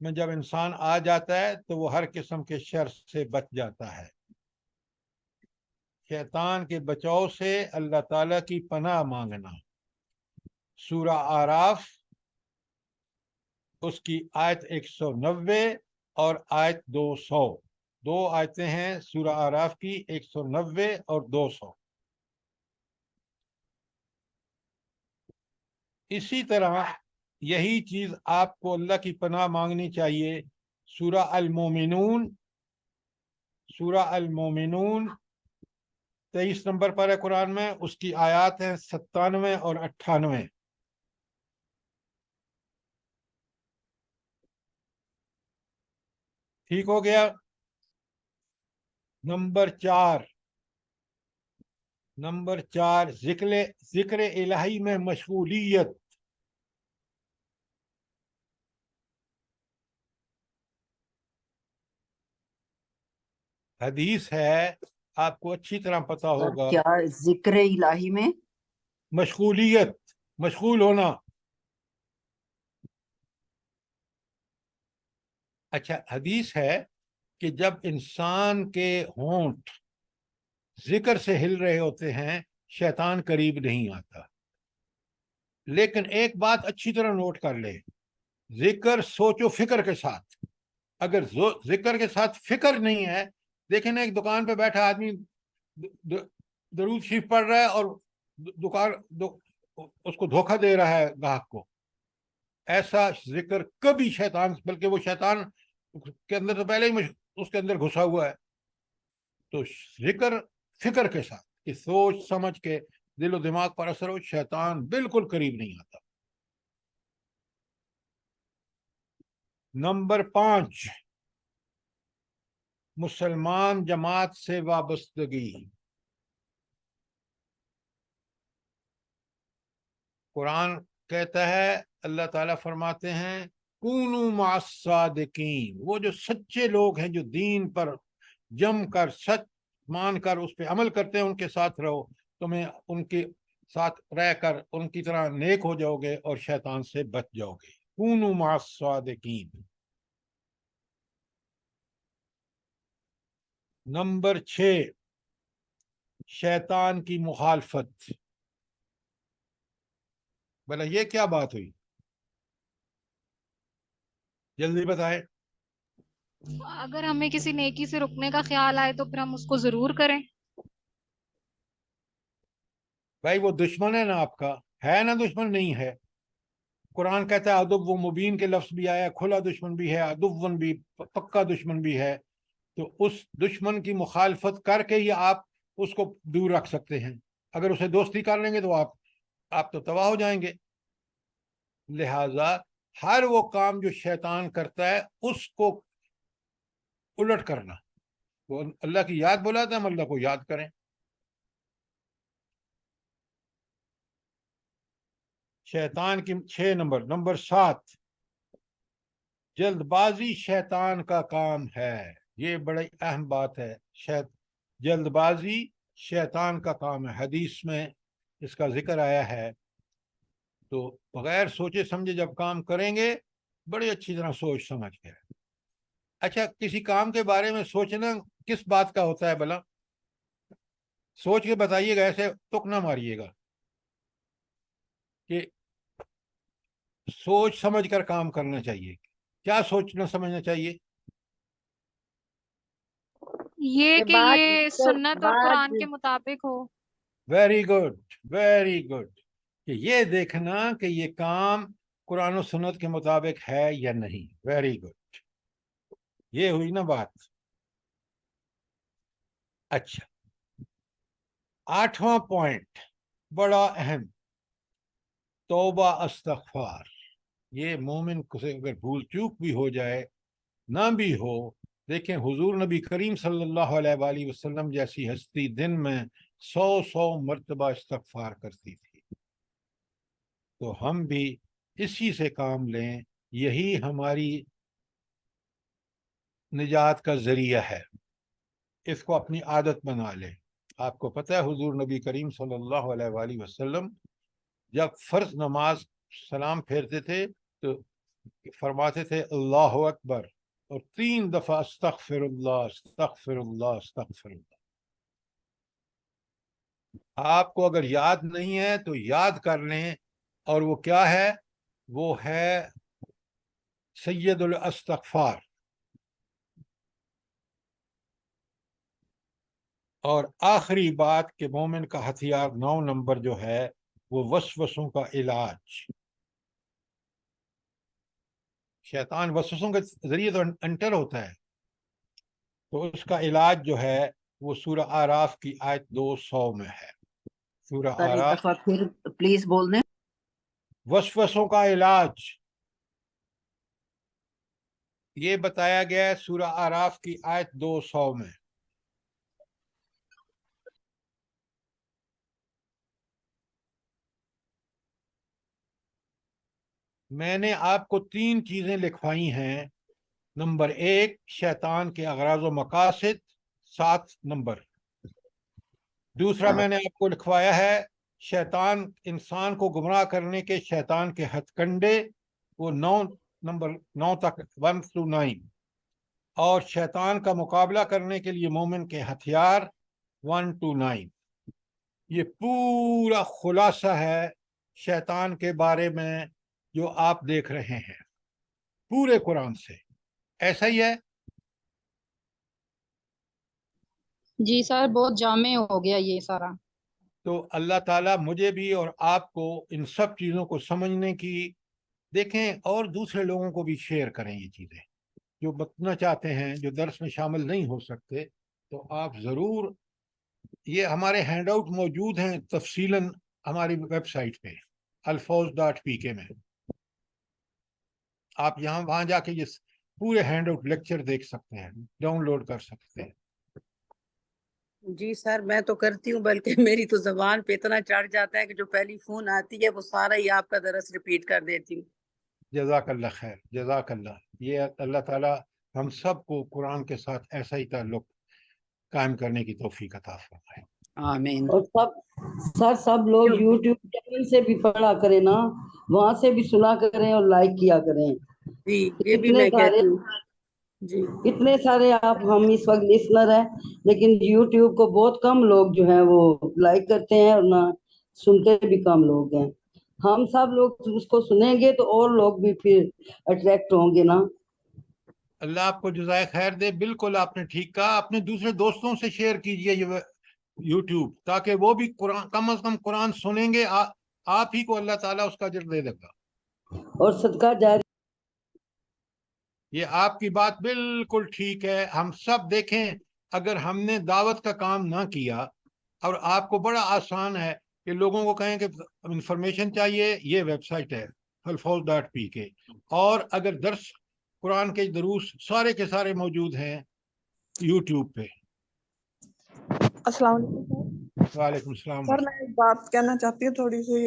A: میں جب انسان آ جاتا ہے تو وہ ہر قسم کے شر سے بچ جاتا ہے. شیطان کے بچاؤ سے اللہ تعالیٰ کی پناہ مانگنا. سورہ آراف اس کی آیت 190 اور آیت 200. 2 آیتیں ہیں سورہ آراف کی، 190 اور 200. اسی طرح یہی چیز آپ کو اللہ کی پناہ مانگنی چاہیے. سورہ المومنون 23 نمبر پر ہے قرآن میں. اس کی آیات ہیں 97 اور 98. ٹھیک ہو گیا. نمبر 4 ذکر الہی میں مشغولیت. حدیث ہے، آپ کو اچھی طرح پتا ہوگا.
E: کیا ذکر الہی میں
A: مشغولیت، مشغول ہونا. اچھا، حدیث ہے کہ جب انسان کے ہونٹ ذکر سے ہل رہے ہوتے ہیں شیطان قریب نہیں آتا. لیکن ایک بات اچھی طرح نوٹ کر لے، ذکر سوچ و فکر کے ساتھ. اگر ذکر کے ساتھ فکر نہیں ہے، دیکھیں نا ایک دکان پہ بیٹھا آدمی درود شریف پڑھ رہا ہے اور اس کو دھوکہ دے رہا ہے گاہک کو. ایسا ذکر کبھی شیطان، بلکہ وہ شیطان کے اندر تو پہلے ہی اس کے اندر گھسا ہوا ہے. تو ذکر فکر کے ساتھ کہ سوچ سمجھ کے دل و دماغ پر اثر ہو، شیطان بالکل قریب نہیں آتا. نمبر 5، مسلمان جماعت سے وابستگی. قرآن کہتا ہے، اللہ تعالیٰ فرماتے ہیں کونوا مع الصادقین. وہ جو سچے لوگ ہیں، جو دین پر جم کر سچ مان کر اس پہ عمل کرتے ہیں، ان کے ساتھ رہو. تمہیں ان کے ساتھ رہ کر ان کی طرح نیک ہو جاؤ گے اور شیطان سے بچ جاؤ گے. کونوا مع الصادقین. نمبر 6، شیطان کی مخالفت. بھلا یہ کیا بات ہوئی؟ جلدی بتائیں.
C: اگر ہمیں کسی نیکی سے رکنے کا خیال آئے تو پھر ہم اس کو ضرور کریں.
A: بھائی وہ دشمن ہے نا آپ کا، ہے نا دشمن؟ نہیں ہے. قرآن کہتا ہے عدو مبین کے لفظ بھی آیا، کھلا دشمن بھی ہے، عدوً بھی، پکا دشمن بھی ہے. تو اس دشمن کی مخالفت کر کے ہی آپ اس کو دور رکھ سکتے ہیں. اگر اسے دوستی کر لیں گے تو آپ تو تباہ ہو جائیں گے. لہذا ہر وہ کام جو شیطان کرتا ہے اس کو الٹ کرنا. وہ اللہ کی یاد بلاتا ہے، ہم اللہ کو یاد کریں. شیطان کی 6 نمبر 7، جلد بازی شیطان کا کام ہے. یہ بڑی اہم بات ہے. جلد بازی شیطان کا کام ہے. حدیث میں اس کا ذکر آیا ہے. تو بغیر سوچے سمجھے جب کام کریں گے، بڑی اچھی طرح سوچ سمجھ کے. اچھا، کسی کام کے بارے میں سوچنا کس بات کا ہوتا ہے بھلا؟ سوچ کے بتائیے گا، ایسے تک نہ ماریے گا. کہ سوچ سمجھ کر کام کرنا چاہیے. کیا سوچنا سمجھنا چاہیے؟
C: یہ کہ یہ سنت اور قرآن کے مطابق ہو.
A: Very good, very good. کہ یہ دیکھنا کہ یہ کام قرآن و سنت کے مطابق ہے یا نہیں. Very good. یہ ہوئی نا بات. اچھا، 8واں پوائنٹ بڑا اہم، توبہ استغفار. یہ مومن کو سے اگر بھول چوک بھی ہو جائے، نہ بھی ہو، دیکھیں حضور نبی کریم صلی اللہ علیہ وآلہ وسلم جیسی ہستی دن میں 100 مرتبہ استغفار کرتی تھی، تو ہم بھی اسی سے کام لیں، یہی ہماری نجات کا ذریعہ ہے، اس کو اپنی عادت بنا لیں۔ آپ کو پتہ ہے حضور نبی کریم صلی اللہ علیہ وآلہ وسلم جب فرض نماز سلام پھیرتے تھے تو فرماتے تھے اللہ اکبر، اور 3 دفعہ استغفر اللہ استغفر اللہ استغفر اللہ۔ آپ کو اگر یاد نہیں ہے تو یاد کر لیں، اور وہ کیا ہے؟ وہ ہے سید الاستغفار۔ اور آخری بات کہ مومن کا ہتھیار 9 نمبر جو ہے وہ وسوسوں کا علاج۔ شیطان وسوسوں کے ذریعے تو انٹر ہوتا ہے، تو اس کا علاج جو ہے وہ سورہ آراف کی آیت 200 میں ہے۔ سورہ
E: سر ایک
A: آراف،
E: دفعہ پھر پلیز بول دیں۔
A: وسوسوں کا علاج یہ بتایا گیا ہے سورہ آراف کی آیت 200 میں۔ میں نے آپ کو 3 چیزیں لکھوائی ہیں۔ نمبر 1 شیطان کے اغراض و مقاصد 7 نمبر۔ دوسرا میں نے آپ کو لکھوایا ہے شیطان انسان کو گمراہ کرنے کے شیطان کے ہتھ کنڈے، وہ 9 تک 1 to 9، اور شیطان کا مقابلہ کرنے کے لیے مومن کے ہتھیار 1 to 9۔ یہ پورا خلاصہ ہے شیطان کے بارے میں جو آپ دیکھ رہے ہیں پورے قرآن سے، ایسا ہی ہے۔
B: جی سر، بہت جامع ہو گیا یہ سارا۔
A: تو اللہ تعالیٰ مجھے بھی اور آپ کو ان سب چیزوں کو سمجھنے کی، دیکھیں اور دوسرے لوگوں کو بھی شیئر کریں یہ چیزیں، جو بتنا چاہتے ہیں، جو درس میں شامل نہیں ہو سکتے، تو آپ ضرور، یہ ہمارے ہینڈ آؤٹ موجود ہیں تفصیلاً ہماری ویب سائٹ پہ alfawz.pk میں، آپ یہاں وہاں جا کے یہ پورے ہینڈ آؤٹ لیکچر دیکھ سکتے ہیں، ڈاؤن لوڈ کر سکتے ہیں۔
I: جی سر، میں تو کرتی ہوں، بلکہ میری تو زبان پہ اتنا چڑھ جاتا ہے کہ جو پہلی فون آتی ہے وہ سارا ہی آپ کا درس ریپیٹ کر دیتی ہوں۔
A: جزاک اللہ خیر، جزاک اللہ۔ یہ اللہ تعالیٰ ہم سب کو قرآن کے ساتھ ایسا ہی تعلق قائم کرنے کی توفیق عطا فرمائے۔
E: آمین۔
J: اور سب لوگ یوٹیوب چینل سے بھی پڑھا کریں نا، وہاں سے بھی سنا کریں اور لائک کیا کریں۔
I: جی یہ بھی میں کہتی ہوں۔ جی
J: اتنے سارے آپ ہم اس وقت لسنر ہیں، لیکن یوٹیوب کو بہت کم لوگ جو ہیں وہ لائک کرتے ہیں، اور نہ سنتے بھی کم لوگ ہیں۔ ہم سب لوگ اس کو سنیں گے تو اور لوگ بھی پھر اٹریکٹ ہوں گے نا۔
A: اللہ آپ کو جزائے خیر دے۔ بالکل آپ نے ٹھیک کہا، اپنے دوسرے دوستوں سے شیئر کیجئے یہ یوٹیوب، تاکہ وہ بھی قرآن، کم از کم قرآن سنیں گے، آپ ہی کو اللہ تعالیٰ اس کا اجر دے دے گا۔
J: اور صدقہ جاری۔
A: یہ آپ کی بات بالکل ٹھیک ہے۔ ہم سب دیکھیں، اگر ہم نے دعوت کا کام نہ کیا، اور آپ کو بڑا آسان ہے کہ لوگوں کو کہیں کہ انفارمیشن چاہیے، یہ ویب سائٹ ہے alfawz.pk، اور اگر درس قرآن کے دروس سارے کے سارے موجود ہیں یوٹیوب پہ۔
F: السلام علیکم
A: وعلیکم السلام۔
F: سر، میں ایک بات کہنا چاہتی ہوں تھوڑی سی،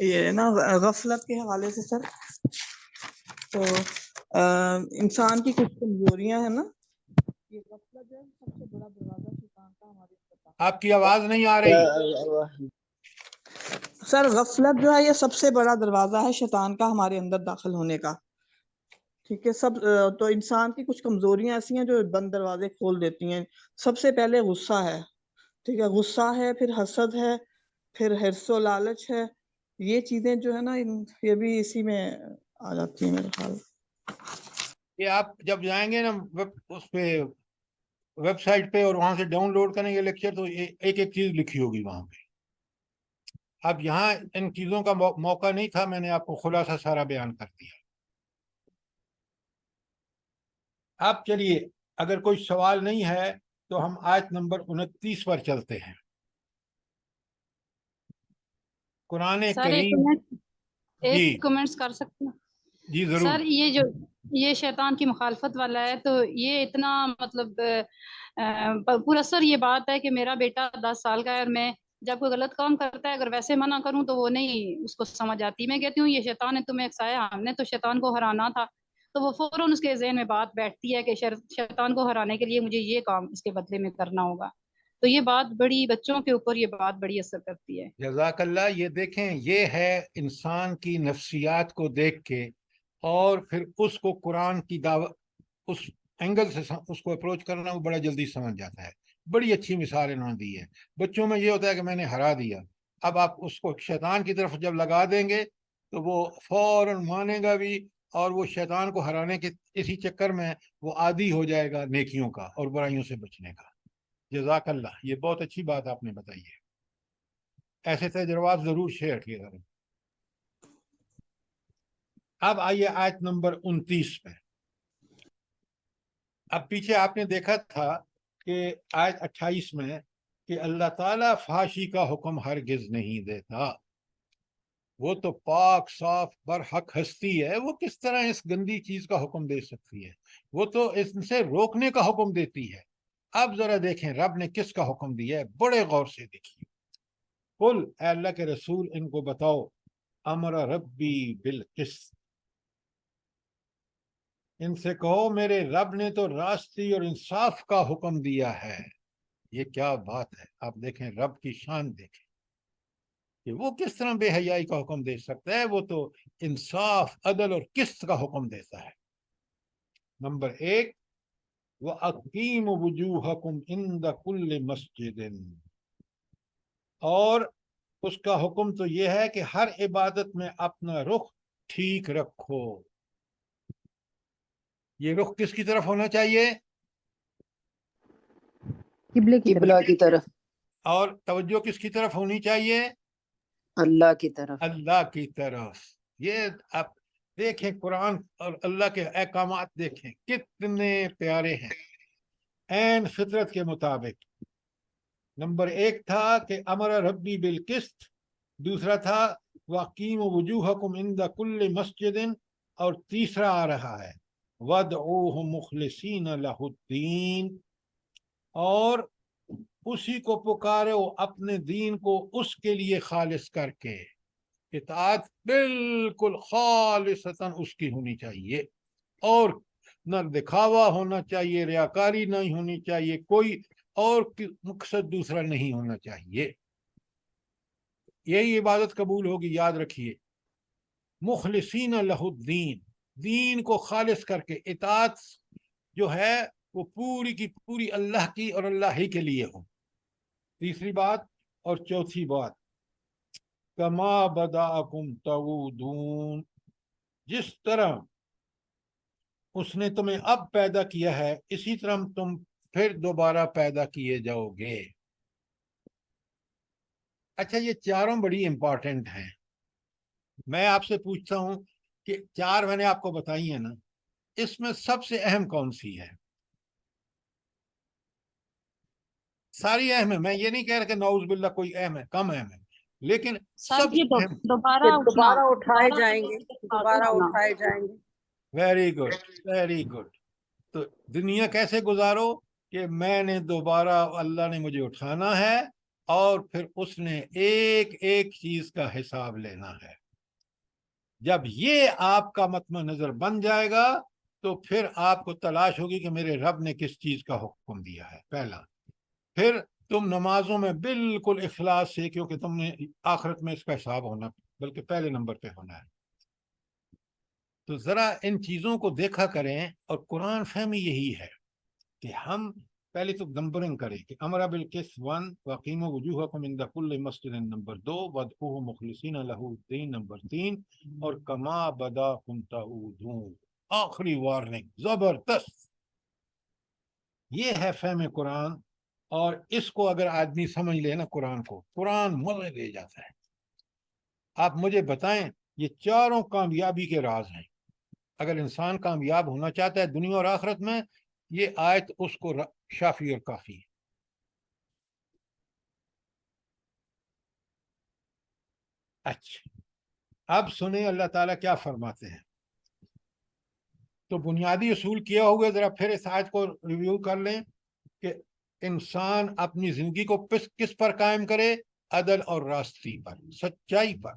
F: یہ نا غفلت کے حوالے سے سر۔ تو انسان کی کچھ کمزوریاں ہیں نا، یہ غفلت جو ہے سب سے بڑا دروازہ شیطان کا ہمارے اوپر۔
A: آپ کی آواز نہیں آ رہی
F: سر، غفلت جو ہے یہ سب سے بڑا دروازہ ہے شیطان کا ہمارے اندر داخل ہونے کا، ٹھیک ہے سب۔ تو انسان کی کچھ کمزوریاں ایسی ہیں جو بند دروازے کھول دیتی ہیں۔ سب سے پہلے غصہ ہے، ٹھیک ہے، غصہ ہے، پھر حسد ہے، پھر حرص و لالچ ہے۔ یہ چیزیں جو ہے نا یہ بھی اسی میں آ جاتی ہیں میرے خیال۔
A: کہ آپ جب جائیں گے نا اس پہ ویب سائٹ پہ اور وہاں سے ڈاؤن لوڈ کریں گے لیکچر، تو ایک ایک چیز لکھی ہوگی وہاں پہ۔ اب یہاں ان چیزوں کا موقع نہیں تھا، میں نے آپ کو خلاصہ سارا بیان کر دیا۔ اب چلیے، اگر کوئی سوال نہیں ہے تو ہم آیت نمبر 29 پر چلتے ہیں۔ قرآن
B: سر ایک
A: کریم۔
B: کمنٹ،
A: جی
B: ایک کمنٹس کر سکتے ہیں؟
A: جی ضرور۔
B: سر یہ جو یہ شیطان کی مخالفت والا ہے، تو یہ اتنا مطلب پراسر یہ بات ہے کہ میرا بیٹا 10 سال کا ہے، اور میں جب کوئی غلط کام کرتا ہے اگر ویسے منع کروں تو وہ نہیں اس کو سمجھ آتی. میں کہتی ہوں یہ شیطان ہے تمہیں اکسایا، ہم نے تو شیطان کو ہرانا تھا، تو وہ فوراً اس کے ذہن میں بات بیٹھتی ہے کہ شیطان کو ہرانے کے لیے مجھے یہ کام اس کے بدلے میں کرنا ہوگا. تو یہ بات بڑی بچوں کے اوپر یہ بات بڑی اثر کرتی ہے.
A: جزاک اللہ. یہ دیکھیں، یہ ہے انسان کی نفسیات کو دیکھ کے اور پھر اس کو قرآن کی دعوت اس اینگل سے اس کو اپروچ کرنا، وہ بڑا جلدی سمجھ جاتا ہے. بڑی اچھی مثال انہوں نے دی ہے. بچوں میں یہ ہوتا ہے کہ میں نے ہرا دیا، اب آپ اس کو شیطان کی طرف جب لگا دیں گے تو وہ فوراً مانے گا بھی، اور وہ شیطان کو ہرانے کے اسی چکر میں وہ عادی ہو جائے گا نیکیوں کا اور برائیوں سے بچنے کا. جزاک اللہ، یہ بہت اچھی بات آپ نے بتائی ہے. ایسے تجربات ضرور شیئر کیے کریں. اب آئیے آیت نمبر 29 پہ. اب پیچھے آپ نے دیکھا تھا کہ آیت 28 میں کہ اللہ تعالیٰ فحاشی کا حکم ہرگز نہیں دیتا، وہ تو پاک صاف برحق ہستی ہے، وہ کس طرح اس گندی چیز کا حکم دے سکتی ہے؟ وہ تو اس سے روکنے کا حکم دیتی ہے. اب ذرا دیکھیں رب نے کس کا حکم دیا ہے، بڑے غور سے دیکھیے. قل، اے اللہ کے رسول ان کو بتاؤ، امر ربی بالقسط، ان سے کہو میرے رب نے تو راستی اور انصاف کا حکم دیا ہے. یہ کیا بات ہے! آپ دیکھیں رب کی شان دیکھیں کہ وہ کس طرح بے حیائی کا حکم دے سکتا ہے. وہ تو انصاف، عدل اور قسط کا حکم دیتا ہے. نمبر 1، وَأَقِيمُوا وُجُوهَكُمْ عِنْدَ كُلِّ مَسْجِدٍ، اور اس کا حکم تو یہ ہے کہ ہر عبادت میں اپنا رخ ٹھیک رکھو. یہ رخ کس کی طرف ہونا چاہیے؟
I: قبلہ کی طرف،
A: اور توجہ کس کی طرف ہونی چاہیے؟
I: اللہ کی طرف.
A: اللہ کی طرف. یہ آپ دیکھیں قرآن اور اللہ کے احکامات دیکھیں کتنے پیارے ہیں، عین فطرت کے مطابق. نمبر 1 تھا کہ امر ربی بالقسط، دوسرا تھا وَأَقِيمُوا وُجُوهَكُمْ عِنْدَ كُلِّ مَسْجِدٍ، اور تیسرا آ رہا ہے وَادْعُوهُ مُخْلِصِينَ لَهُ الدِّينَ، اور اسی کو پکارو اپنے دین کو اس کے لیے خالص کر کے. اطاعت بالکل خالصتاً اس کی ہونی چاہیے، اور نہ دکھاوا ہونا چاہیے، ریاکاری نہیں ہونی چاہیے، کوئی اور مقصد دوسرا نہیں ہونا چاہیے. یہی عبادت قبول ہوگی. یاد رکھیے، مخلصین لہ الدین، دین کو خالص کر کے. اطاعت جو ہے وہ پوری کی پوری اللہ کی اور اللہ ہی کے لیے ہو. تیسری بات اور چوتھی بات، کما بداکم تعودون، جس طرح اس نے تمہیں اب پیدا کیا ہے اسی طرح تم پھر دوبارہ پیدا کیے جاؤ گے. اچھا، یہ چاروں بڑی امپورٹنٹ ہیں. میں آپ سے پوچھتا ہوں کہ 4 میں نے آپ کو بتائی ہیں نا، اس میں سب سے اہم کون سی ہے؟ ساری اہم ہے. میں یہ نہیں کہہ رہا کہ نعوذ باللہ کوئی اہم ہے، کم اہم ہے، لیکن سب
B: یہ
A: سے اہم.
B: دوبارہ اٹھنا،
I: دوبارہ اٹھائے
B: دوبارہ
I: جائیں گے، دوبارہ اٹھائے جائیں گے.
A: Very good, very good. تو دنیا کیسے گزارو کہ میں نے دوبارہ، اللہ نے مجھے اٹھانا ہے اور پھر اس نے ایک ایک چیز کا حساب لینا ہے. جب یہ آپ کا مطمع نظر بن جائے گا تو پھر آپ کو تلاش ہوگی کہ میرے رب نے کس چیز کا حکم دیا ہے. پہلا. پھر تم نمازوں میں بالکل اخلاص سے، کیونکہ تم نے آخرت میں اس کا حساب ہونا، بلکہ پہلے نمبر پہ ہونا ہے. تو ذرا ان چیزوں کو دیکھا کریں، اور قرآن فہمی یہی ہے کہ ہم پہلے تو نمبرنگ کریں کہ امر بالقسط 1، وَأَقِيمُوا وُجُوهَكُمْ عِنْدَ كُلِّ مَسْجِدٍ نمبر 2، وَادْعُوهُ مُخْلِصِينَ لَهُ الدِّينَ نمبر 3، اور کما بداکم تعودون آخری وارننگ. زبردست. یہ ہے فہم قرآن، اور اس کو اگر آدمی سمجھ لے نا قرآن کو، قرآن مزے دے جاتا ہے. آپ مجھے بتائیں، یہ چاروں کامیابی کے راز ہیں. اگر انسان کامیاب ہونا چاہتا ہے دنیا اور آخرت میں، یہ آیت اس کو شافی اور کافی ہے. اچھا، اب سنیں اللہ تعالیٰ کیا فرماتے ہیں. تو بنیادی اصول کیا ہوئے ذرا پھر اس آیت کو ریویو کر لیں کہ انسان اپنی زندگی کو کس پر قائم کرے؟ عدل اور راستی پر، سچائی پر۔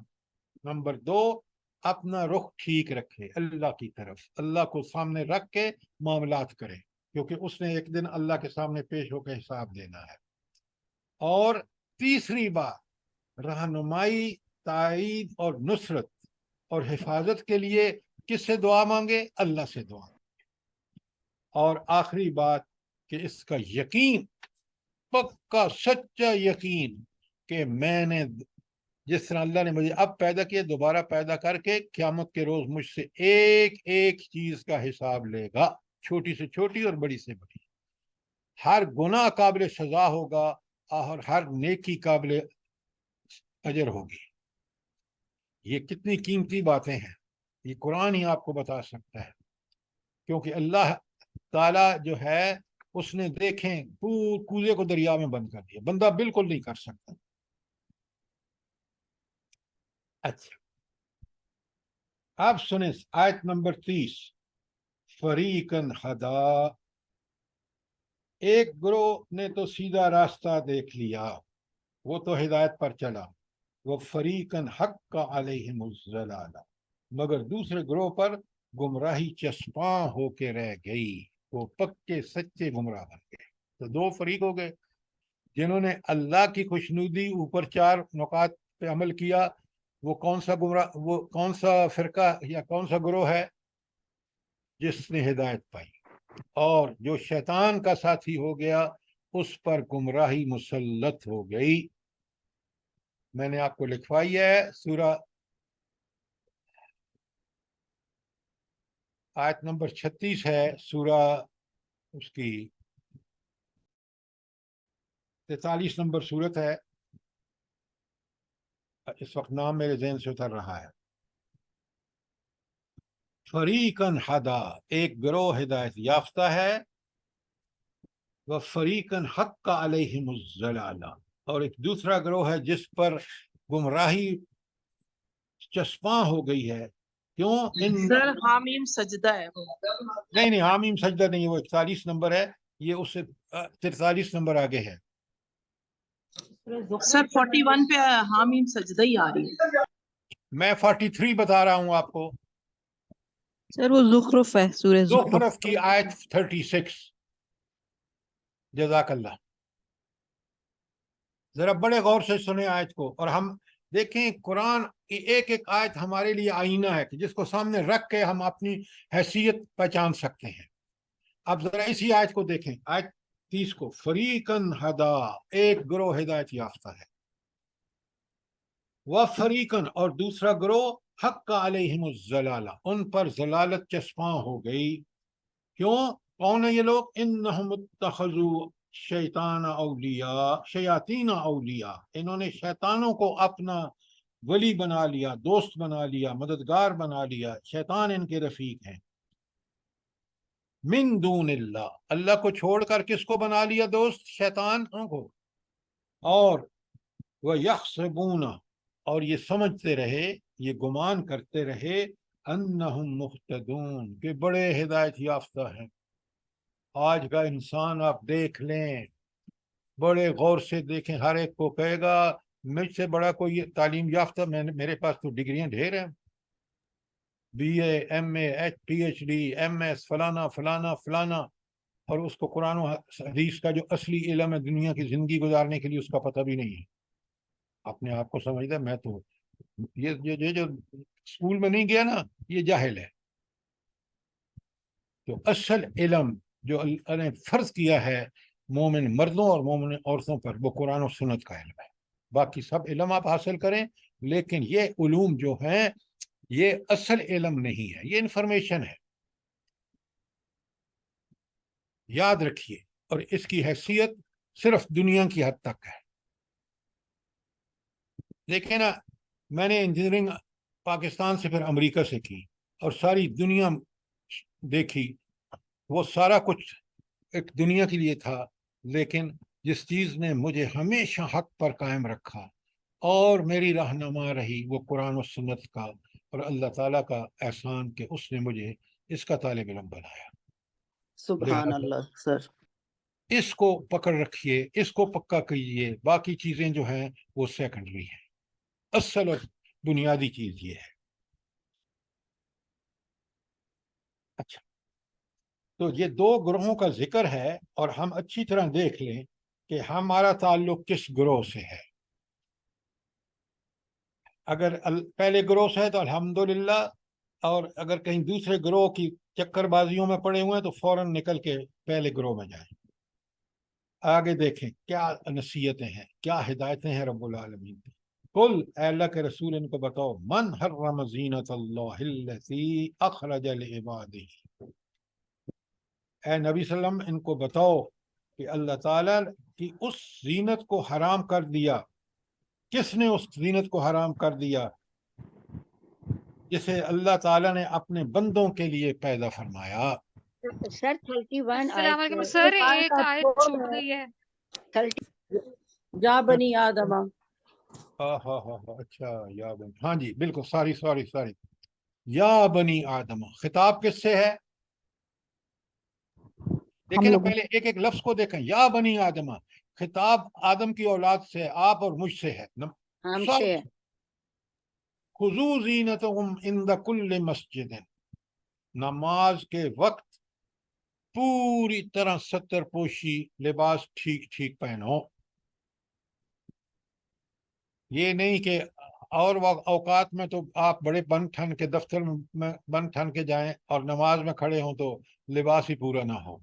A: نمبر 2، اپنا رخ ٹھیک رکھے اللہ کی طرف، اللہ کو سامنے رکھ کے معاملات کرے، کیونکہ اس نے ایک دن اللہ کے سامنے پیش ہو کے حساب دینا ہے۔ اور تیسری بات، رہنمائی، تائید اور نصرت اور حفاظت کے لیے کس سے دعا مانگے؟ اللہ سے دعا مانگے۔ اور آخری بات کہ اس کا یقین، پکا سچا یقین کہ میں نے جس طرح اللہ نے مجھے اب پیدا کیا، دوبارہ پیدا کر کے قیامت کے روز مجھ سے ایک ایک چیز کا حساب لے گا، چھوٹی سے چھوٹی اور بڑی سے بڑی۔ ہر گناہ قابل سزا ہوگا اور ہر نیکی قابل اجر ہوگی۔ یہ کتنی قیمتی باتیں ہیں، یہ قرآن ہی آپ کو بتا سکتا ہے، کیونکہ اللہ تعالیٰ جو ہے اس نے دیکھیں کوزے کو دریا میں بند کر دیا، بندہ بالکل نہیں کر سکتا۔ اچھا، اب سنیں آیت نمبر 30، فریقاً ہدا، ایک گروہ نے تو سیدھا راستہ دیکھ لیا، وہ تو ہدایت پر چلا، وہ فریقاً حق علیہم الضلالہ، مگر دوسرے گروہ پر گمراہی چسپاں ہو کے رہ گئی، وہ پکے سچے گمراہ بن گئے۔ تو دو فریق ہو گئے، جنہوں نے اللہ کی خوشنودی اوپر 4 نکات پہ عمل کیا۔ وہ کون سا فرقہ یا کون سا گروہ ہے؟ جس نے ہدایت پائی، اور جو شیطان کا ساتھی ہو گیا اس پر گمراہی مسلط ہو گئی۔ میں نے آپ کو لکھوائی ہے سورہ آیت نمبر 36 ہے، سورہ اس کی 43 نمبر سورت ہے، اس وقت نام میرے ذہن سے اتر رہا ہے۔ فریقاً ہدا، ایک گروہ ہدایت یافتہ ہے، وہ فریقاً حق علیہم الضلالہ، اور ایک دوسرا گروہ ہے جس پر گمراہی چسپاں ہو گئی ہے۔ کیوں؟
F: سر حامیم سجدہ ہے وہ۔
A: نہیں حامیم سجدہ نہیں، وہ 41 نمبر ہے، یہ اس سے 43 نمبر آگے ہے۔
F: سر 41 پہ حامیم سجدہ ہی آ رہی ہے۔
A: میں 43 بتا رہا ہوں آپ کو،
K: سر وہ زخرف ہے، سورہ زخرف۔
A: زخرف کی آیت 36۔ جزاک اللہ۔ ذرا بڑے غور سے سنیں آیت کو، اور ہم دیکھیں قرآن کی ایک ایک آیت ہمارے لیے آئینہ ہے کہ جس کو سامنے رکھ کے ہم اپنی حیثیت پہچان سکتے ہیں۔ اب ذرا اسی آیت کو دیکھیں، آیت 30 کو، فریقاً ہدا، ایک گروہ ہدایت یافتہ ہے، وفریقاً، اور دوسرا گروہ حق علیہم الضلالہ، ان پر ضلالت چسپاں ہو گئی۔ کیوں؟ کون ہے یہ لوگ؟ انہم اتخذوا شیطان اولیاء، شیاطین اولیاء، انہوں نے شیطانوں کو اپنا ولی بنا لیا، دوست بنا لیا، مددگار بنا لیا، شیطان ان کے رفیق ہیں۔ من دون اللہ، اللہ کو چھوڑ کر کس کو بنا لیا دوست؟ شیطانوں کو۔ اور وَيَحْسَبُونَ، اور یہ سمجھتے رہے، یہ گمان کرتے رہے، انہم مہتدون، کہ بڑے ہدایت یافتہ ہیں۔ آج کا انسان آپ دیکھ لیں، بڑے غور سے دیکھیں، ہر ایک کو کہے گا مجھ سے بڑا کوئی تعلیم یافتہ، میرے پاس تو ڈگریاں ڈھیر ہیں، B A, M A, P H D, M S, فلانا فلانا فلانا، اور اس کو قرآن و حدیث کا جو اصلی علم ہے دنیا کی زندگی گزارنے کے لیے اس کا پتہ بھی نہیں ہے۔ اپنے آپ کو سمجھتا ہے میں تو یہ جو اسکول میں نہیں گیا نا، یہ جاہل ہے۔ تو اصل علم جو اللہ نے فرض کیا ہے مومن مردوں اور مومن عورتوں پر، وہ قرآن و سنت کا علم ہے۔ باقی سب علم آپ حاصل کریں، لیکن یہ علوم جو ہیں یہ اصل علم نہیں ہے، یہ انفارمیشن ہے، یاد رکھیے۔ اور اس کی حیثیت صرف دنیا کی حد تک ہے۔ دیکھیں نا، میں نے انجینئرنگ پاکستان سے پھر امریکہ سے کی، اور ساری دنیا دیکھی، وہ سارا کچھ ایک دنیا کے لیے تھا، لیکن جس چیز نے مجھے ہمیشہ حق پر قائم رکھا اور میری رہنما رہی، وہ قرآن و سنت کا، اور اللہ تعالیٰ کا احسان کہ اس نے مجھے اس کا طالب علم بنایا.
I: سبحان اللہ سر.
A: اس کو پکڑ رکھیے، اس کو پکا کیجیے، باقی چیزیں جو ہیں وہ سیکنڈری ہیں. اصل اور بنیادی چیز یہ ہے. اچھا، تو یہ دو گروہوں کا ذکر ہے، اور ہم اچھی طرح دیکھ لیں کہ ہمارا تعلق کس گروہ سے ہے. اگر پہلے گروہ سے ہے تو الحمدللہ، اور اگر کہیں دوسرے گروہ کی چکر بازیوں میں پڑے ہوئے ہیں تو فوراً نکل کے پہلے گروہ میں جائیں. آگے دیکھیں کیا نصیحتیں ہیں، کیا ہدایتیں ہیں رب العالمین کی. قل، اے اللہ کے رسول ان کو بتاؤ، من حرم زینت اللہ التی اخرج لعبادہ. اے نبی صلی اللہ علیہ وسلم ان کو بتاؤ کہ اللہ تعالیٰ کی اس زینت کو حرام کر دیا. کس نے اس زینت کو حرام کر دیا؟ جسے اللہ تعالیٰ نے اپنے بندوں کے لیے پیدا فرمایا.
D: سر 31
C: السلام علیکم
D: آیت
C: سر، ایک آیت چھوٹ گئی ہے.
D: 30
I: یا بنی آدم.
A: ہاں ہاں ہاں ہاں، اچھا، یا بنی، ہاں جی بالکل، ساری یا بنی آدم. خطاب کس سے ہے؟ دیکھیں نا، پہلے ایک ایک لفظ کو دیکھیں. یا بنی آدم، خطاب آدم کی اولاد سے، آپ اور مجھ سے ہے.
D: ہم
A: سب
D: سے
A: خذو زینتہم عند کل مسجد. نماز کے وقت پوری طرح ستر پوشی لباس ٹھیک پہنو. یہ نہیں کہ اور اوقات میں تو آپ بڑے بن ٹھن کے دفتر میں بن ٹھن کے جائیں اور نماز میں کھڑے ہوں تو لباس ہی پورا نہ ہو.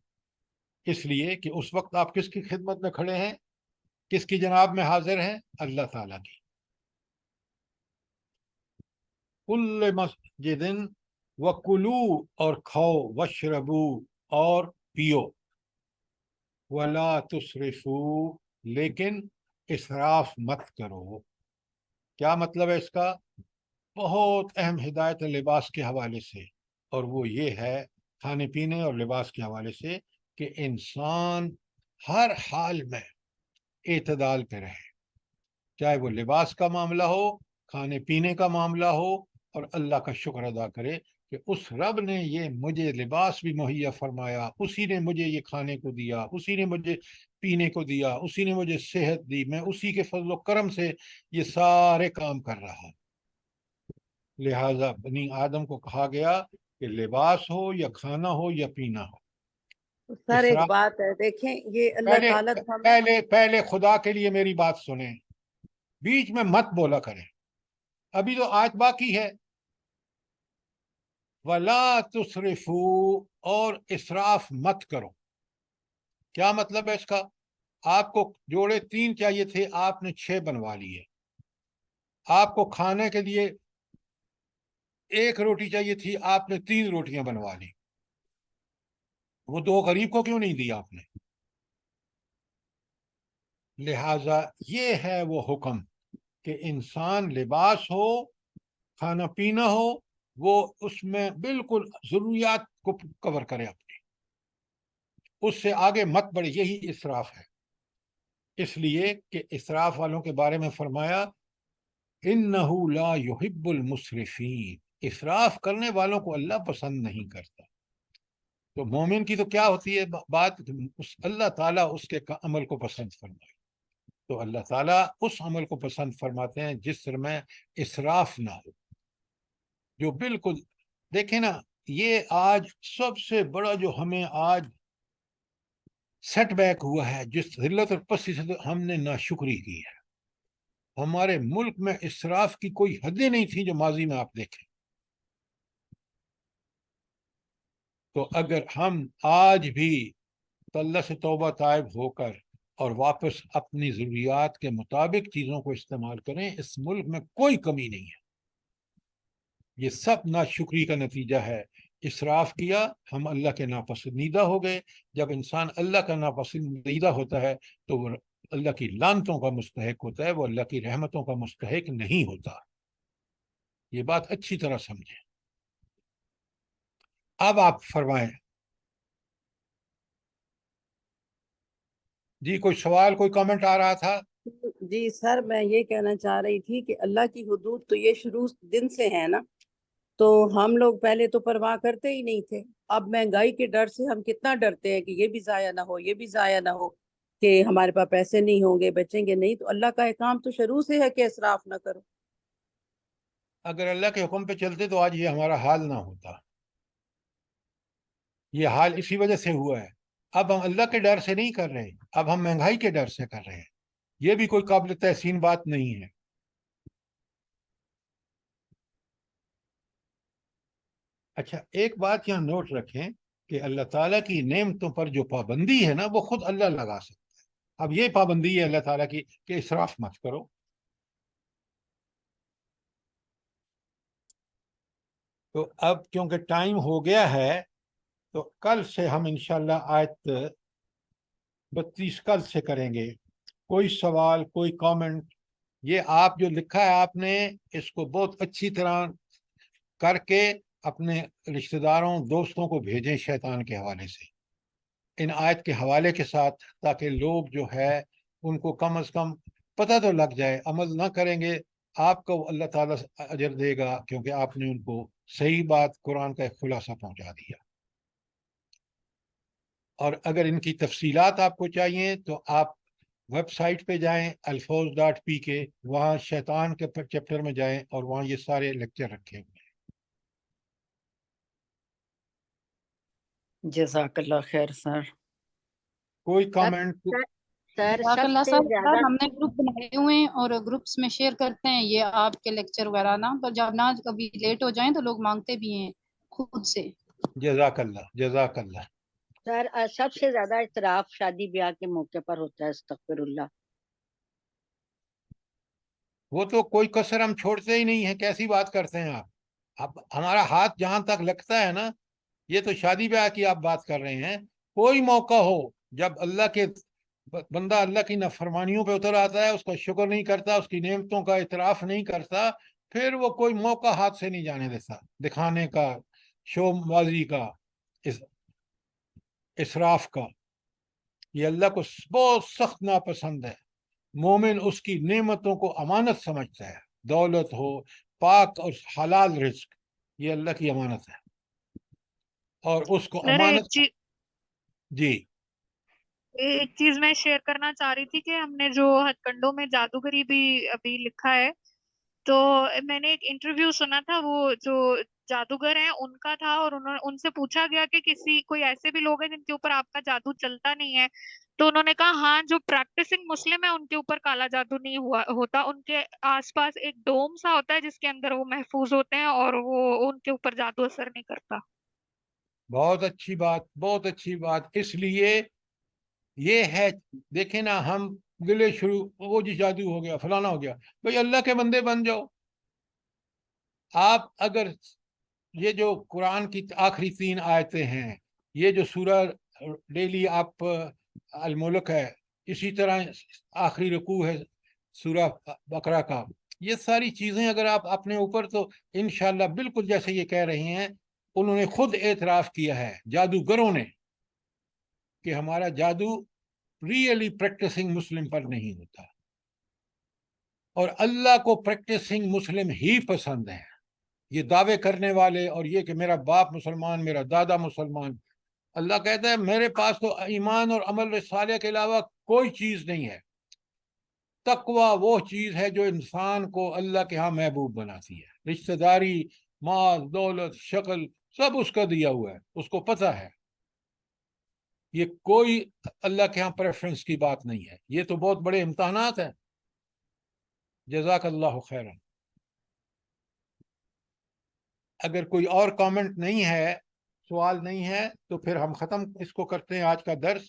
A: اس لیے کہ اس وقت آپ کس کی خدمت میں کھڑے ہیں، کس کی جناب میں حاضر ہیں؟ اللہ تعالیٰ کی. کل مسجد وکلو، اور کھاؤ، وشربو، اور پیو، ولا تسرفو، لیکن اسراف مت کرو. کیا مطلب ہے اس کا؟ بہت اہم ہدایت ہے لباس کے حوالے سے، اور وہ یہ ہے کھانے پینے اور لباس کے حوالے سے کہ انسان ہر حال میں اعتدال پہ رہے، چاہے وہ لباس کا معاملہ ہو، کھانے پینے کا معاملہ ہو، اور اللہ کا شکر ادا کرے کہ اس رب نے یہ مجھے لباس بھی مہیا فرمایا، اسی نے مجھے یہ کھانے کو دیا، اسی نے مجھے پینے کو دیا، اسی نے مجھے صحت دی، میں اسی کے فضل و کرم سے یہ سارے کام کر رہا ہوں. لہٰذا بنی آدم کو کہا گیا کہ لباس ہو یا کھانا ہو یا پینا ہو.
I: سر ایک بات ہے، دیکھیں یہ اللہ تعالیٰ
A: پہلے خدا کے لیے میری بات سنیں، بیچ میں مت بولا کریں. ابھی تو آیت باقی ہے. وَلَا تُسْرِفُوا، اور اسراف مت کرو. کیا مطلب ہے اس کا؟ آپ کو جوڑے 3 چاہیے تھے، آپ نے 6 بنوا لیے. آپ کو کھانے کے لیے 1 روٹی چاہیے تھی، آپ نے 3 روٹیاں بنوا لی. وہ 2 غریب کو کیوں نہیں دیا آپ نے؟ لہذا یہ ہے وہ حکم کہ انسان لباس ہو، کھانا پینا ہو، وہ اس میں بالکل ضروریات کو کور کرے اپنی، اس سے آگے مت بڑھے. یہی اسراف ہے. اس لیے کہ اسراف والوں کے بارے میں فرمایا انہ لا یحب المسرفین، اسراف کرنے والوں کو اللہ پسند نہیں کرتا. تو مومن کی تو کیا ہوتی ہے بات، اللہ تعالیٰ اس کے عمل کو پسند فرمائے. تو اللہ تعالیٰ اس عمل کو پسند فرماتے ہیں جس میں اسراف نہ ہو. جو بالکل دیکھیں نا، یہ آج سب سے بڑا جو ہمیں آج سیٹ بیک ہوا ہے، جس ذلت اور پستی سے ہم نے ناشکری کی ہے. ہمارے ملک میں اسراف کی کوئی حدیں نہیں تھیں جو ماضی میں آپ دیکھیں. تو اگر ہم آج بھی اللہ سے توبہ طائب ہو کر اور واپس اپنی ضروریات کے مطابق چیزوں کو استعمال کریں، اس ملک میں کوئی کمی نہیں ہے. یہ سب ناشکری کا نتیجہ ہے. اسراف کیا، ہم اللہ کے ناپسندیدہ ہو گئے. جب انسان اللہ کا ناپسندیدہ ہوتا ہے تو وہ اللہ کی لعنتوں کا مستحق ہوتا ہے، وہ اللہ کی رحمتوں کا مستحق نہیں ہوتا. یہ بات اچھی طرح سمجھیں. اب آپ فرمائیں. جی کوئی سوال، کوئی کامنٹ آ رہا تھا؟
I: جی سر، میں یہ کہنا چاہ رہی تھی کہ اللہ کی حدود تو یہ شروع دن سے ہے نا. تو ہم لوگ پہلے تو پرواہ کرتے ہی نہیں تھے. اب مہنگائی کے ڈر سے ہم کتنا ڈرتے ہیں کہ یہ بھی ضائع نہ ہو، یہ بھی ضائع نہ ہو، کہ ہمارے پاس پیسے نہیں ہوں گے، بچیں گے نہیں. تو اللہ کا احکام تو شروع سے ہے کہ اسراف نہ کرو.
A: اگر اللہ کے حکم پہ چلتے تو آج یہ ہمارا حال نہ ہوتا. یہ حال اسی وجہ سے ہوا ہے. اب ہم اللہ کے ڈر سے نہیں کر رہے، اب ہم مہنگائی کے ڈر سے کر رہے ہیں. یہ بھی کوئی قابل تحسین بات نہیں ہے. اچھا، ایک بات یہاں نوٹ رکھیں کہ اللہ تعالیٰ کی نعمتوں پر جو پابندی ہے نا، وہ خود اللہ لگا سکتا ہے. اب یہ پابندی ہے اللہ تعالیٰ کی کہ اسراف مت کرو. تو اب کیونکہ ٹائم ہو گیا ہے تو کل سے ہم انشاءاللہ آیت 32 کل سے کریں گے. کوئی سوال، کوئی کامنٹ، یہ آپ جو لکھا ہے آپ نے اس کو بہت اچھی طرح کر کے اپنے رشتہ داروں دوستوں کو بھیجیں شیطان کے حوالے سے، ان آیت کے حوالے کے ساتھ، تاکہ لوگ جو ہے ان کو کم از کم پتہ تو لگ جائے. عمل نہ کریں گے آپ کو اللہ تعالیٰ اجر دے گا، کیونکہ آپ نے ان کو صحیح بات قرآن کا ایک خلاصہ پہنچا دیا. اور اگر ان کی تفصیلات آپ کو چاہیے تو آپ ویب سائٹ پہ جائیں alfawz.pk، وہاں شیطان کے چیپٹر میں جائیں اور وہاں یہ سارے لیکچر رکھے ہوئے ہیں.
I: جزاک اللہ خیر سر.
A: کوئی کامنٹ؟
D: سر
B: جزاک
D: سب
B: اللہ
D: سے
B: صاحب.
D: زیادہ
B: ہم نے گروپ بنائے ہوئے ہیں اور گروپس میں شیئر کرتے ہیں یہ آپ کے لیکچر وغیرہ نا، تو جب نہ کبھی لیٹ ہو جائیں تو لوگ مانگتے بھی ہیں خود سے.
A: جزاک اللہ، جزاک اللہ.
D: سر سب سے زیادہ اعتراف شادی بیاہ کے موقع پر ہوتا ہے، استغفر اللہ.
A: وہ تو کوئی کسر ہم چھوڑتے ہی نہیں ہیں. کیسی بات کرتے ہیں آپ؟ اب ہمارا ہاتھ جہاں تک لگتا ہے نا، یہ تو شادی بیاہ کی آپ بات کر رہے ہیں. کوئی موقع ہو جب اللہ کے بندہ اللہ کی نافرمانیوں پہ اتر آتا ہے، اس کا شکر نہیں کرتا، اس کی نعمتوں کا اعتراف نہیں کرتا، پھر وہ کوئی موقع ہاتھ سے نہیں جانے دیتا دکھانے کا، شو بازی کا، اسراف کا. یہ اللہ کو بہت سخت ناپسند ہے. مومن اس کی نعمتوں کو امانت سمجھتا ہے. دولت ہو، پاک اور حلال رزق، یہ اللہ کی امانت ہے، اور اس کو
C: سر
A: امانت. جی
C: ایک چیز میں شیئر کرنا چاہ رہی تھی کہ ہم نے جو ہتھ کنڈوں میں جادوگری بھی ابھی لکھا ہے، تو میں نے ایک انٹرویو سنا تھا، وہ جو جادوگر ہیں ان کا تھا، اور ان سے پوچھا گیا کہ کوئی ایسے بھی لوگ ہیں جن کے اوپر آپ کا جادو چلتا نہیں ہے، تو انہوں نے کہا ہاں، جو پریکٹسنگ مسلم ہے ان کے اوپر کالا جادو نہیں ہوتا. ان کے آس پاس ایک ڈوم سا ہوتا ہے جس کے اندر وہ محفوظ ہوتے ہیں اور وہ ان کے اوپر جادو اثر نہیں کرتا.
A: بہت اچھی بات، بہت اچھی بات. اس لیے یہ ہے، دیکھیں نا، ہم گلے شروع، وہ جی جادو ہو گیا، فلانا ہو گیا. بھئی اللہ کے بندے بن جاؤ. آپ اگر یہ جو قرآن کی آخری 3 آیتیں ہیں، یہ جو سورہ ڈیلی آپ الملک ہے، اسی طرح آخری رکوع ہے سورہ بقرہ کا، یہ ساری چیزیں اگر آپ اپنے اوپر، تو انشاءاللہ بالکل جیسے یہ کہہ رہی ہیں، انہوں نے خود اعتراف کیا ہے جادوگروں نے کہ ہمارا جادو ریئلی پریکٹسنگ مسلم پر نہیں ہوتا. اور اللہ کو پریکٹسنگ مسلم ہی پسند ہے. یہ دعوے کرنے والے اور یہ کہ میرا باپ مسلمان، میرا دادا مسلمان، اللہ کہتا ہے میرے پاس تو ایمان اور عمل صالح کے علاوہ کوئی چیز نہیں ہے. تقویٰ وہ چیز ہے جو انسان کو اللہ کے ہاں محبوب بناتی ہے. رشتہ داری، مال، دولت، شکل، سب اس کا دیا ہوا ہے، اس کو پتہ ہے. یہ کوئی اللہ کے ہاں پریفرنس کی بات نہیں ہے. یہ تو بہت بڑے امتحانات ہیں. جزاک اللہ خیرا. اگر کوئی اور کامنٹ نہیں ہے، سوال نہیں ہے، تو پھر ہم ختم اس کو کرتے ہیں آج کا درس.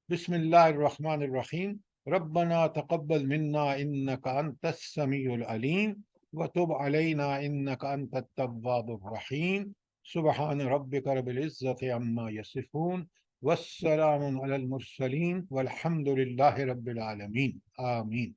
A: بسم اللہ الرحمن الرحیم. ربنا تقبل منا انك انت السميع العليم وتب علينا انك انت التواب الرحيم. سبحان ربك رب العزة عما يصفون والسلام على المرسلين والحمد لله رب العالمين. آمين.